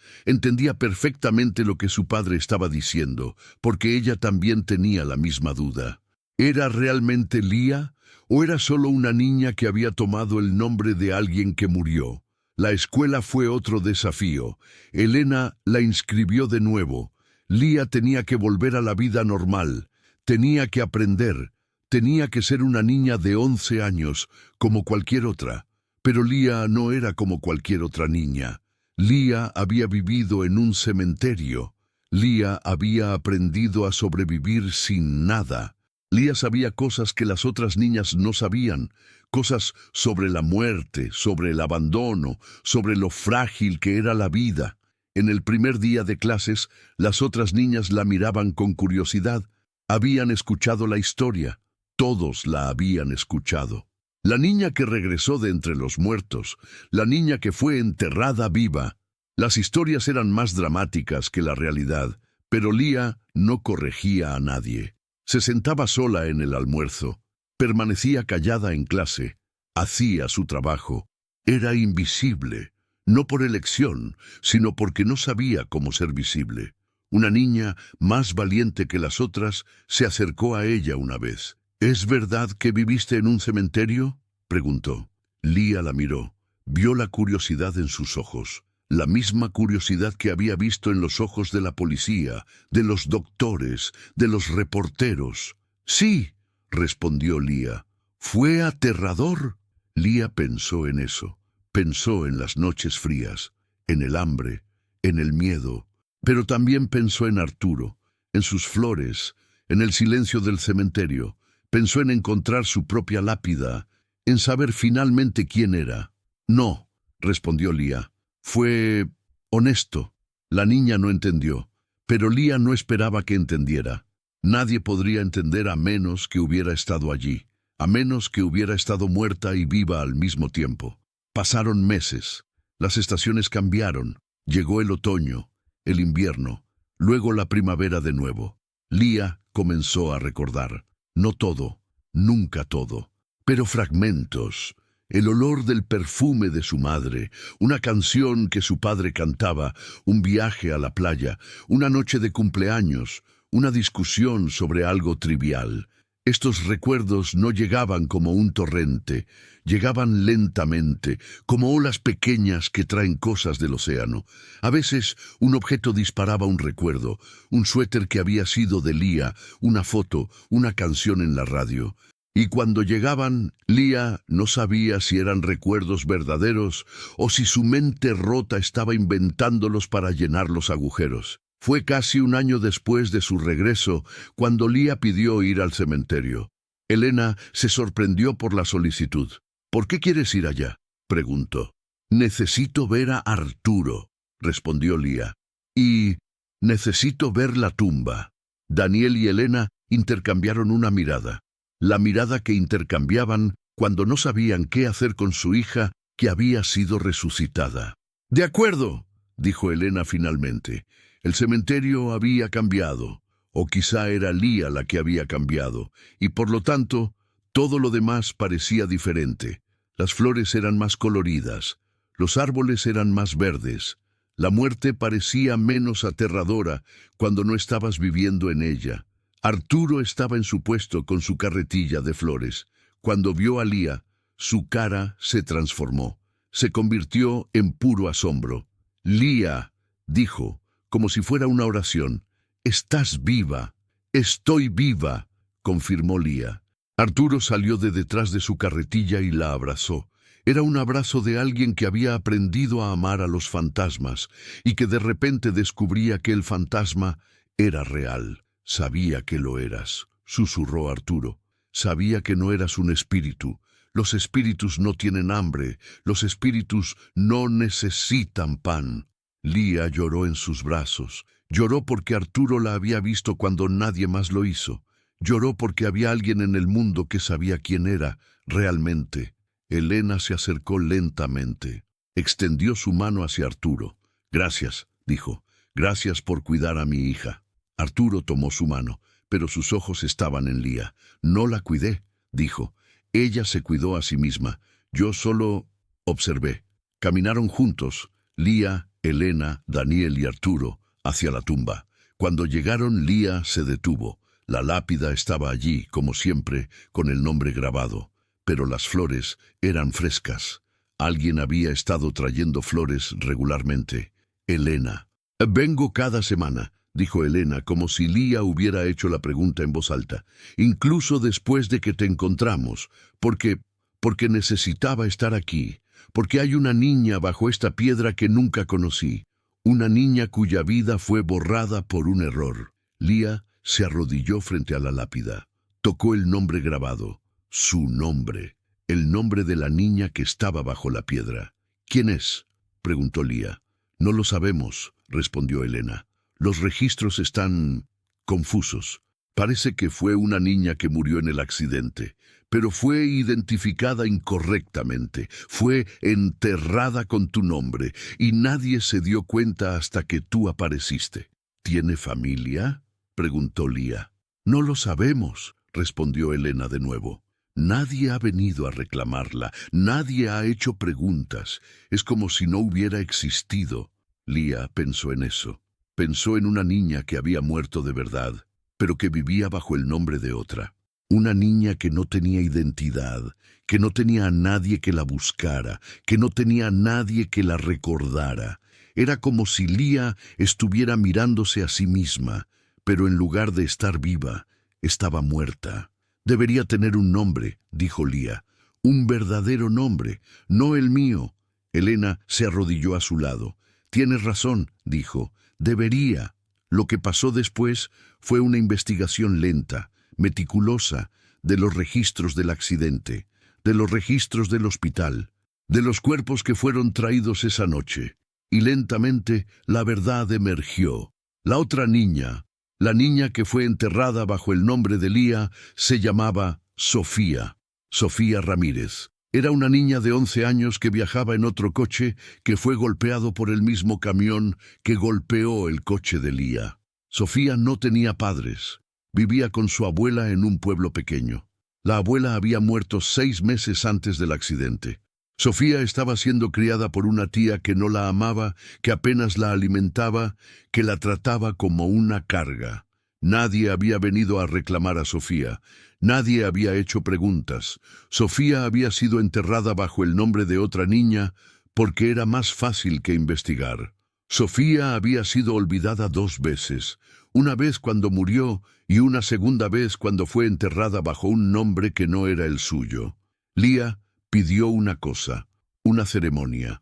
perfectamente lo que su padre estaba diciendo, porque ella también tenía la misma duda. ¿Era realmente Lía o era solo una niña que había tomado el nombre de alguien que murió? La escuela fue otro desafío. Elena la inscribió de nuevo. Lía tenía que volver a la vida normal. Tenía que aprender. Tenía que ser una niña de 11 años, como cualquier otra. Pero Lía no era como cualquier otra niña. Lía había vivido en un cementerio. Lía había aprendido a sobrevivir sin nada. Lía sabía cosas que las otras niñas no sabían, cosas sobre la muerte, sobre el abandono, sobre lo frágil que era la vida. En el primer día de clases, las otras niñas la miraban con curiosidad. Habían escuchado la historia. Todos la habían escuchado. La niña que regresó de entre los muertos, la niña que fue enterrada viva. Las historias eran más dramáticas que la realidad, pero Lía no corregía a nadie. Se sentaba sola en el almuerzo, permanecía callada en clase, hacía su trabajo. Era invisible, no por elección, sino porque no sabía cómo ser visible. Una niña, más valiente que las otras, se acercó a ella una vez. «¿Es verdad que viviste en un cementerio?», preguntó. Lía la miró, vio la curiosidad en sus ojos. La misma curiosidad que había visto en los ojos de la policía, de los doctores, de los reporteros. «Sí», respondió Lía. «Fue aterrador». Lía pensó en eso. Pensó en las noches frías, en el hambre, en el miedo. Pero también pensó en Arturo, en sus flores, en el silencio del cementerio. Pensó en encontrar su propia lápida, en saber finalmente quién era. No, respondió Lía. Fue honesto. La niña no entendió, pero Lía no esperaba que entendiera. Nadie podría entender a menos que hubiera estado allí, a menos que hubiera estado muerta y viva al mismo tiempo. Pasaron meses. Las estaciones cambiaron. Llegó el otoño, el invierno, luego la primavera de nuevo. Lía comenzó a recordar. No todo, nunca todo, pero fragmentos. El olor del perfume de su madre, una canción que su padre cantaba, un viaje a la playa, una noche de cumpleaños, una discusión sobre algo trivial. Estos recuerdos no llegaban como un torrente, llegaban lentamente, como olas pequeñas que traen cosas del océano. A veces un objeto disparaba un recuerdo, un suéter que había sido de Lía, una foto, una canción en la radio. Y cuando llegaban, Lía no sabía si eran recuerdos verdaderos o si su mente rota estaba inventándolos para llenar los agujeros. Fue casi un año después de su regreso cuando Lía pidió ir al cementerio. Elena se sorprendió por la solicitud. «¿Por qué quieres ir allá?», preguntó. «Necesito ver a Arturo», respondió Lía. «Y necesito ver la tumba». Daniel y Elena intercambiaron una mirada. La mirada que intercambiaban cuando no sabían qué hacer con su hija que había sido resucitada. «De acuerdo», dijo Elena finalmente. El cementerio había cambiado, o quizá era Lía la que había cambiado, y por lo tanto, todo lo demás parecía diferente. Las flores eran más coloridas, los árboles eran más verdes, la muerte parecía menos aterradora cuando no estabas viviendo en ella. Arturo estaba en su puesto con su carretilla de flores. Cuando vio a Lía, su cara se transformó, se convirtió en puro asombro. «Lía», dijo, como si fuera una oración. «Estás viva». «Estoy viva», confirmó Lía. Arturo salió de detrás de su carretilla y la abrazó. Era un abrazo de alguien que había aprendido a amar a los fantasmas y que de repente descubría que el fantasma era real. «Sabía que lo eras», susurró Arturo. «Sabía que no eras un espíritu. Los espíritus no tienen hambre. Los espíritus no necesitan pan». Lía lloró en sus brazos. Lloró porque Arturo la había visto cuando nadie más lo hizo. Lloró porque había alguien en el mundo que sabía quién era, realmente. Elena se acercó lentamente. Extendió su mano hacia Arturo. «Gracias», dijo. «Gracias por cuidar a mi hija». Arturo tomó su mano, pero sus ojos estaban en Lía. «No la cuidé», dijo. «Ella se cuidó a sí misma. Yo solo observé». Caminaron juntos, Lía, Elena, Daniel y Arturo, hacia la tumba. Cuando llegaron, Lía se detuvo. La lápida estaba allí, como siempre, con el nombre grabado. Pero las flores eran frescas. Alguien había estado trayendo flores regularmente. Elena. «Vengo cada semana», dijo Elena, como si Lía hubiera hecho la pregunta en voz alta. «Incluso después de que te encontramos, porque necesitaba estar aquí. Porque hay una niña bajo esta piedra que nunca conocí. Una niña cuya vida fue borrada por un error». Lía se arrodilló frente a la lápida. Tocó el nombre grabado. Su nombre. El nombre de la niña que estaba bajo la piedra. «¿Quién es?», preguntó Lía. «No lo sabemos», respondió Elena. «Los registros están confusos. Parece que fue una niña que murió en el accidente, pero fue identificada incorrectamente. Fue enterrada con tu nombre y nadie se dio cuenta hasta que tú apareciste». «¿Tiene familia?», preguntó Lía. «No lo sabemos», respondió Elena de nuevo. «Nadie ha venido a reclamarla, nadie ha hecho preguntas. Es como si no hubiera existido». Lía pensó en eso. Pensó en una niña que había muerto de verdad, pero que vivía bajo el nombre de otra. Una niña que no tenía identidad, que no tenía a nadie que la buscara, que no tenía a nadie que la recordara. Era como si Lía estuviera mirándose a sí misma, pero en lugar de estar viva, estaba muerta. «Debería tener un nombre», dijo Lía. «Un verdadero nombre, no el mío». Elena se arrodilló a su lado. «Tienes razón», dijo. «Debería». Lo que pasó después fue una investigación lenta, meticulosa, de los registros del accidente, de los registros del hospital, de los cuerpos que fueron traídos esa noche. Y lentamente la verdad emergió. La otra niña, la niña que fue enterrada bajo el nombre de Lía, se llamaba Sofía. Sofía Ramírez. Era una niña de 11 años que viajaba en otro coche que fue golpeado por el mismo camión que golpeó el coche de Lía. Sofía no tenía padres. Vivía con su abuela en un pueblo pequeño. La abuela había muerto 6 meses antes del accidente. Sofía estaba siendo criada por una tía que no la amaba, que apenas la alimentaba, que la trataba como una carga. Nadie había venido a reclamar a Sofía. Nadie había hecho preguntas. Sofía había sido enterrada bajo el nombre de otra niña porque era más fácil que investigar. Sofía había sido olvidada 2 veces. Una vez cuando murió y una segunda vez cuando fue enterrada bajo un nombre que no era el suyo. Lía pidió una cosa, una ceremonia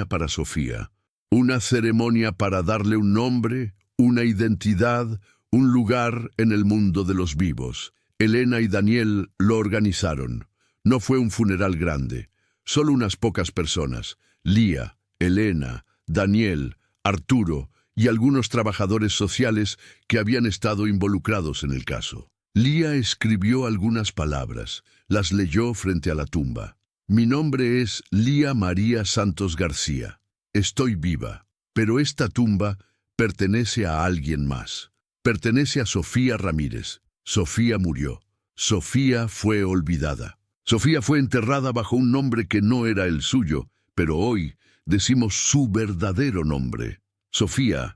para Sofía, una ceremonia para darle un nombre, una identidad, un lugar en el mundo de los vivos. Elena y Daniel lo organizaron. No fue un funeral grande, solo unas pocas personas, Lía, Elena, Daniel, Arturo y algunos trabajadores sociales que habían estado involucrados en el caso. Lía escribió algunas palabras, las leyó frente a la tumba. Mi nombre es Lía María Santos García. Estoy viva, pero esta tumba pertenece a alguien más. Pertenece a Sofía Ramírez. Sofía murió. Sofía fue olvidada. Sofía fue enterrada bajo un nombre que no era el suyo, pero hoy decimos su verdadero nombre. Sofía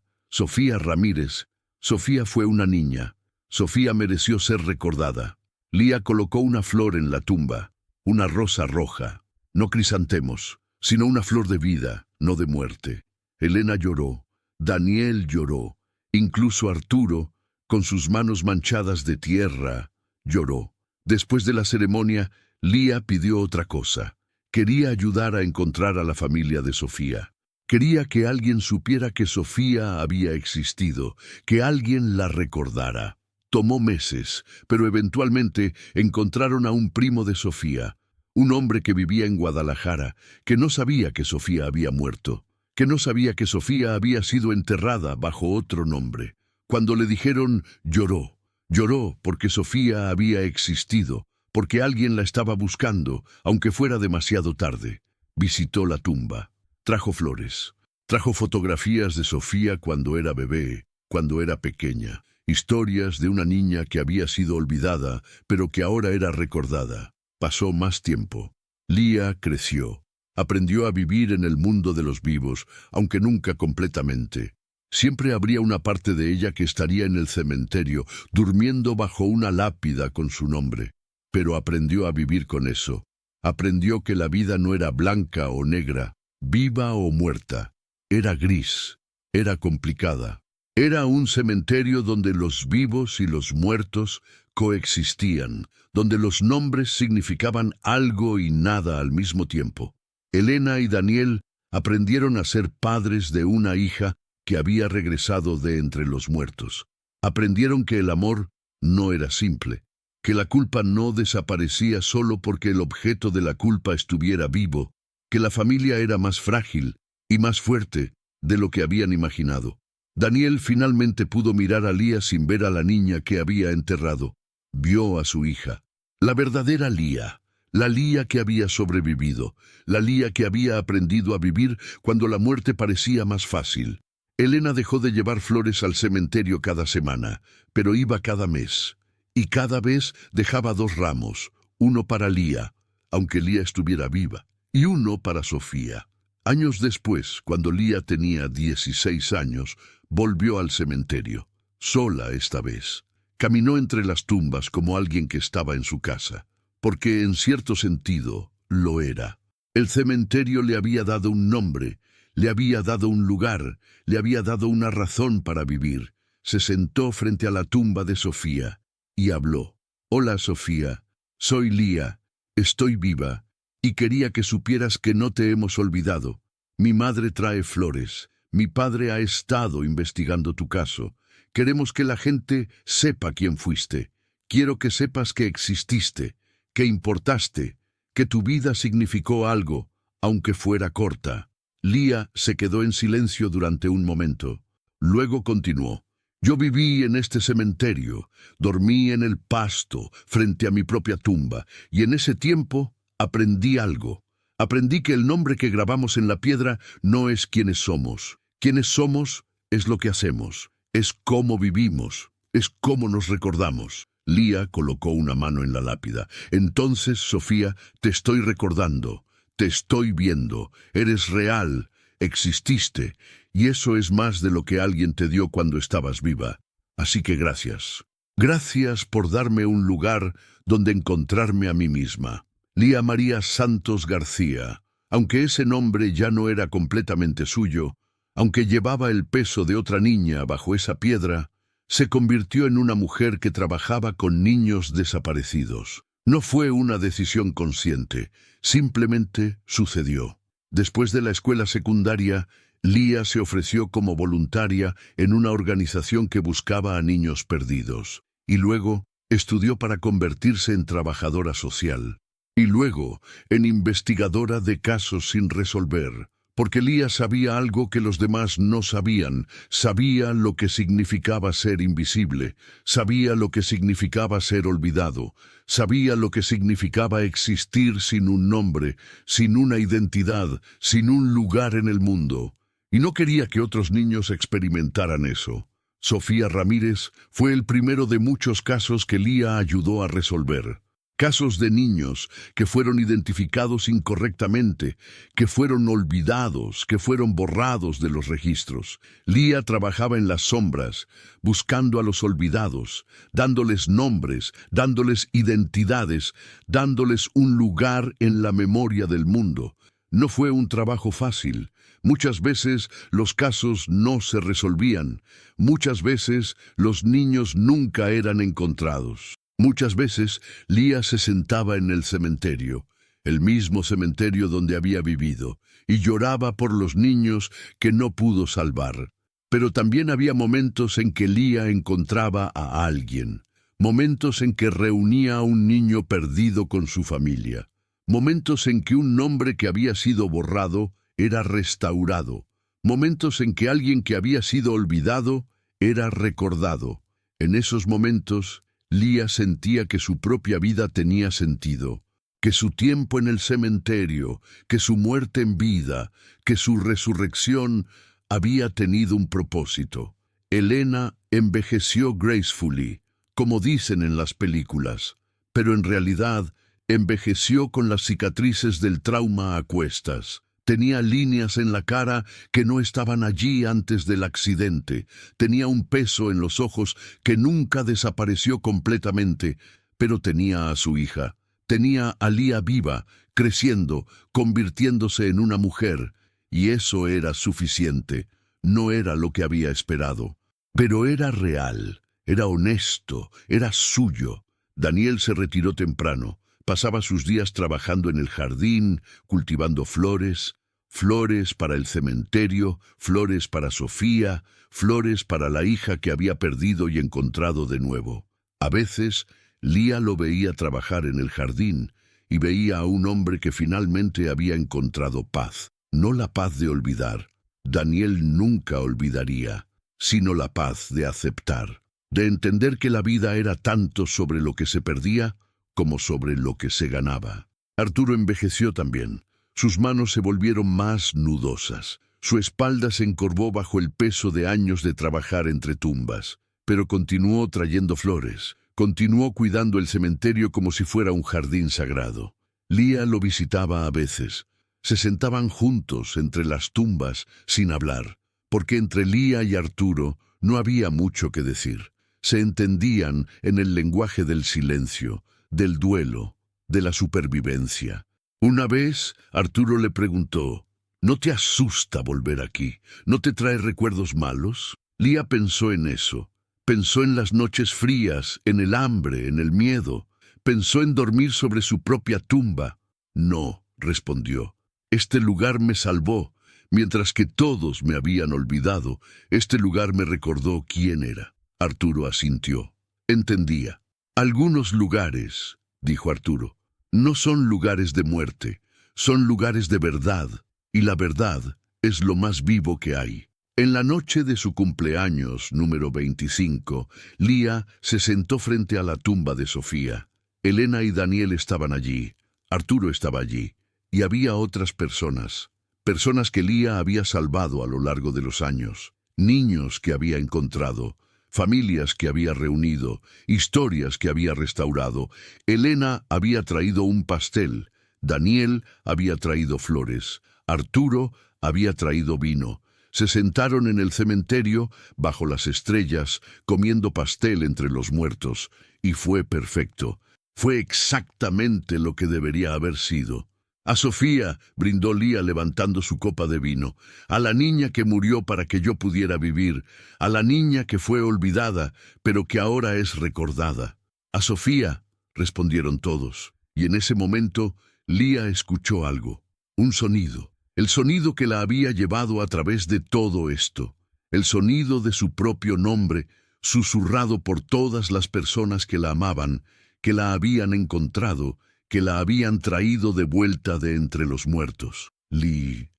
Ramírez. Sofía fue una niña. Sofía mereció ser recordada. Lía colocó una flor en la tumba, una rosa roja, no crisantemos, sino una flor de vida, no de muerte. Elena lloró, Daniel lloró, incluso Arturo, con sus manos manchadas de tierra, lloró. Después de la ceremonia, Lía pidió otra cosa. Quería ayudar a encontrar a la familia de Sofía. Quería que alguien supiera que Sofía había existido, que alguien la recordara. Tomó meses, pero eventualmente encontraron a un primo de Sofía, un hombre que vivía en Guadalajara, que no sabía que Sofía había muerto, que no sabía que Sofía había sido enterrada bajo otro nombre. Cuando le dijeron, lloró. Lloró porque Sofía había existido, porque alguien la estaba buscando, aunque fuera demasiado tarde. Visitó la tumba. Trajo flores. Trajo fotografías de Sofía cuando era bebé, cuando era pequeña. Historias de una niña que había sido olvidada, pero que ahora era recordada. Pasó más tiempo. Lía creció. Aprendió a vivir en el mundo de los vivos, aunque nunca completamente. Siempre habría una parte de ella que estaría en el cementerio, durmiendo bajo una lápida con su nombre. Pero aprendió a vivir con eso. Aprendió que la vida no era blanca o negra, viva o muerta. Era gris. Era complicada. Era un cementerio donde los vivos y los muertos coexistían, donde los nombres significaban algo y nada al mismo tiempo. Elena y Daniel aprendieron a ser padres de una hija que había regresado de entre los muertos. Aprendieron que el amor no era simple, que la culpa no desaparecía solo porque el objeto de la culpa estuviera vivo, que la familia era más frágil y más fuerte de lo que habían imaginado. Daniel finalmente pudo mirar a Lía sin ver a la niña que había enterrado. Vio a su hija, la verdadera Lía, la Lía que había sobrevivido, la Lía que había aprendido a vivir cuando la muerte parecía más fácil. Elena dejó de llevar flores al cementerio cada semana, pero iba cada mes. Y cada vez dejaba 2 ramos, uno para Lía, aunque Lía estuviera viva, y uno para Sofía. Años después, cuando Lía tenía 16 años, volvió al cementerio, sola esta vez. Caminó entre las tumbas como alguien que estaba en su casa, porque en cierto sentido lo era. El cementerio le había dado un nombre, le había dado un lugar, le había dado una razón para vivir. Se sentó frente a la tumba de Sofía y habló. Hola Sofía, soy Lía, estoy viva, y quería que supieras que no te hemos olvidado. Mi madre trae flores, mi padre ha estado investigando tu caso. Queremos que la gente sepa quién fuiste. Quiero que sepas que exististe, que importaste, que tu vida significó algo, aunque fuera corta. Lía se quedó en silencio durante un momento. Luego continuó. Yo viví en este cementerio, dormí en el pasto, frente a mi propia tumba, y en ese tiempo aprendí algo. Aprendí que el nombre que grabamos en la piedra no es quienes somos. Quienes somos es lo que hacemos, es cómo vivimos, es cómo nos recordamos. Lía colocó una mano en la lápida. Entonces, Sofía, te estoy recordando, te estoy viendo, eres real, exististe, y eso es más de lo que alguien te dio cuando estabas viva. Así que gracias. Gracias por darme un lugar donde encontrarme a mí misma. Lía María Santos García, aunque ese nombre ya no era completamente suyo, aunque llevaba el peso de otra niña bajo esa piedra, se convirtió en una mujer que trabajaba con niños desaparecidos. No fue una decisión consciente, simplemente sucedió. Después de la escuela secundaria, Lía se ofreció como voluntaria en una organización que buscaba a niños perdidos. Y luego estudió para convertirse en trabajadora social. Y luego en investigadora de casos sin resolver. Porque Lía sabía algo que los demás no sabían, sabía lo que significaba ser invisible, sabía lo que significaba ser olvidado, sabía lo que significaba existir sin un nombre, sin una identidad, sin un lugar en el mundo. Y no quería que otros niños experimentaran eso. Sofía Ramírez fue el primero de muchos casos que Lía ayudó a resolver. Casos de niños que fueron identificados incorrectamente, que fueron olvidados, que fueron borrados de los registros. Lía trabajaba en las sombras, buscando a los olvidados, dándoles nombres, dándoles identidades, dándoles un lugar en la memoria del mundo. No fue un trabajo fácil. Muchas veces los casos no se resolvían. Muchas veces los niños nunca eran encontrados. Muchas veces Lía se sentaba en el cementerio, el mismo cementerio donde había vivido, y lloraba por los niños que no pudo salvar. Pero también había momentos en que Lía encontraba a alguien, momentos en que reunía a un niño perdido con su familia, momentos en que un nombre que había sido borrado era restaurado, momentos en que alguien que había sido olvidado era recordado. En esos momentos, Lía sentía que su propia vida tenía sentido, que su tiempo en el cementerio, que su muerte en vida, que su resurrección había tenido un propósito. Elena envejeció gracefully, como dicen en las películas, pero en realidad envejeció con las cicatrices del trauma a cuestas. Tenía líneas en la cara que no estaban allí antes del accidente. Tenía un peso en los ojos que nunca desapareció completamente, pero tenía a su hija. Tenía a Lía viva, creciendo, convirtiéndose en una mujer, y eso era suficiente. No era lo que había esperado, pero era real, era honesto, era suyo. Daniel se retiró temprano. Pasaba sus días trabajando en el jardín, cultivando flores, flores para el cementerio, flores para Sofía, flores para la hija que había perdido y encontrado de nuevo. A veces, Lía lo veía trabajar en el jardín y veía a un hombre que finalmente había encontrado paz. No la paz de olvidar. Daniel nunca olvidaría, sino la paz de aceptar, de entender que la vida era tanto sobre lo que se perdía como sobre lo que se ganaba. Arturo envejeció también. Sus manos se volvieron más nudosas. Su espalda se encorvó bajo el peso de años de trabajar entre tumbas. Pero continuó trayendo flores. Continuó cuidando el cementerio como si fuera un jardín sagrado. Lía lo visitaba a veces. Se sentaban juntos entre las tumbas sin hablar, porque entre Lía y Arturo no había mucho que decir. Se entendían en el lenguaje del silencio, del duelo, de la supervivencia. Una vez, Arturo le preguntó, ¿no te asusta volver aquí? ¿No te trae recuerdos malos? Lía pensó en eso. Pensó en las noches frías, en el hambre, en el miedo. Pensó en dormir sobre su propia tumba. No, respondió. Este lugar me salvó. Mientras que todos me habían olvidado, este lugar me recordó quién era. Arturo asintió. Entendía. Algunos lugares, dijo Arturo, no son lugares de muerte, son lugares de verdad, y la verdad es lo más vivo que hay. En la noche de su cumpleaños número 25, Lía se sentó frente a la tumba de Sofía. Elena y Daniel estaban allí, Arturo estaba allí, y había otras personas, personas que Lía había salvado a lo largo de los años, niños que había encontrado, familias que había reunido, historias que había restaurado. Elena había traído un pastel, Daniel había traído flores, Arturo había traído vino. Se sentaron en el cementerio, bajo las estrellas, comiendo pastel entre los muertos, y fue perfecto. Fue exactamente lo que debería haber sido. A Sofía, brindó Lía levantando su copa de vino, a la niña que murió para que yo pudiera vivir, a la niña que fue olvidada, pero que ahora es recordada. A Sofía, respondieron todos, y en ese momento Lía escuchó algo, un sonido, el sonido que la había llevado a través de todo esto, el sonido de su propio nombre, susurrado por todas las personas que la amaban, que la habían encontrado, que la habían traído de vuelta de entre los muertos. Lee,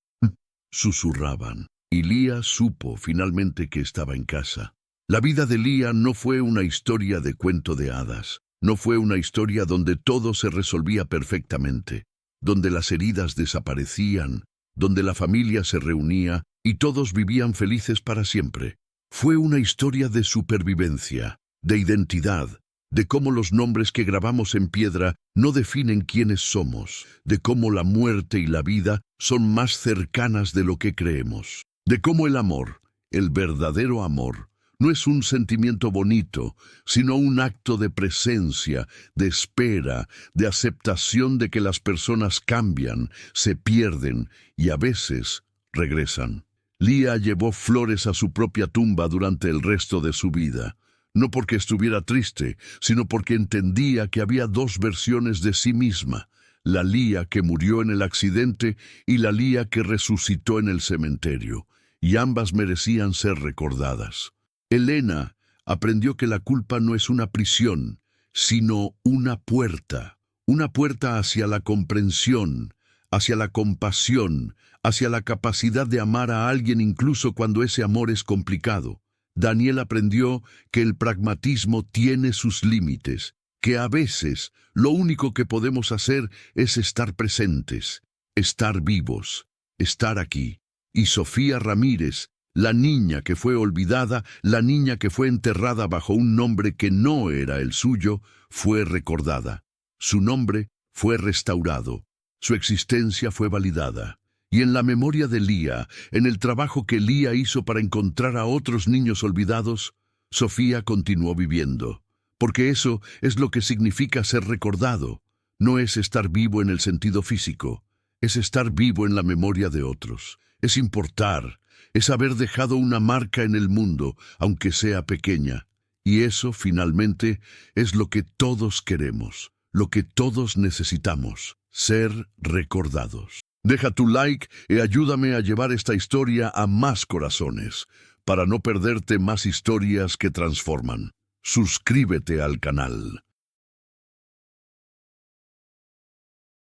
susurraban, y Lía supo finalmente que estaba en casa. La vida de Lía no fue una historia de cuento de hadas, no fue una historia donde todo se resolvía perfectamente, donde las heridas desaparecían, donde la familia se reunía y todos vivían felices para siempre. Fue una historia de supervivencia, de identidad, de cómo los nombres que grabamos en piedra no definen quiénes somos, de cómo la muerte y la vida son más cercanas de lo que creemos, de cómo el amor, el verdadero amor, no es un sentimiento bonito, sino un acto de presencia, de espera, de aceptación de que las personas cambian, se pierden y a veces regresan. Lía llevó flores a su propia tumba durante el resto de su vida. No porque estuviera triste, sino porque entendía que había dos versiones de sí misma, la Lía que murió en el accidente y la Lía que resucitó en el cementerio, y ambas merecían ser recordadas. Elena aprendió que la culpa no es una prisión, sino una puerta hacia la comprensión, hacia la compasión, hacia la capacidad de amar a alguien incluso cuando ese amor es complicado. Daniel aprendió que el pragmatismo tiene sus límites, que a veces lo único que podemos hacer es estar presentes, estar vivos, estar aquí. Y Sofía Ramírez, la niña que fue olvidada, la niña que fue enterrada bajo un nombre que no era el suyo, fue recordada. Su nombre fue restaurado, su existencia fue validada. Y en la memoria de Lía, en el trabajo que Lía hizo para encontrar a otros niños olvidados, Sofía continuó viviendo. Porque eso es lo que significa ser recordado. No es estar vivo en el sentido físico, es estar vivo en la memoria de otros. Es importar, es haber dejado una marca en el mundo, aunque sea pequeña. Y eso, finalmente, es lo que todos queremos, lo que todos necesitamos, ser recordados. Deja tu like y ayúdame a llevar esta historia a más corazones, para no perderte más historias que transforman. Suscríbete al canal.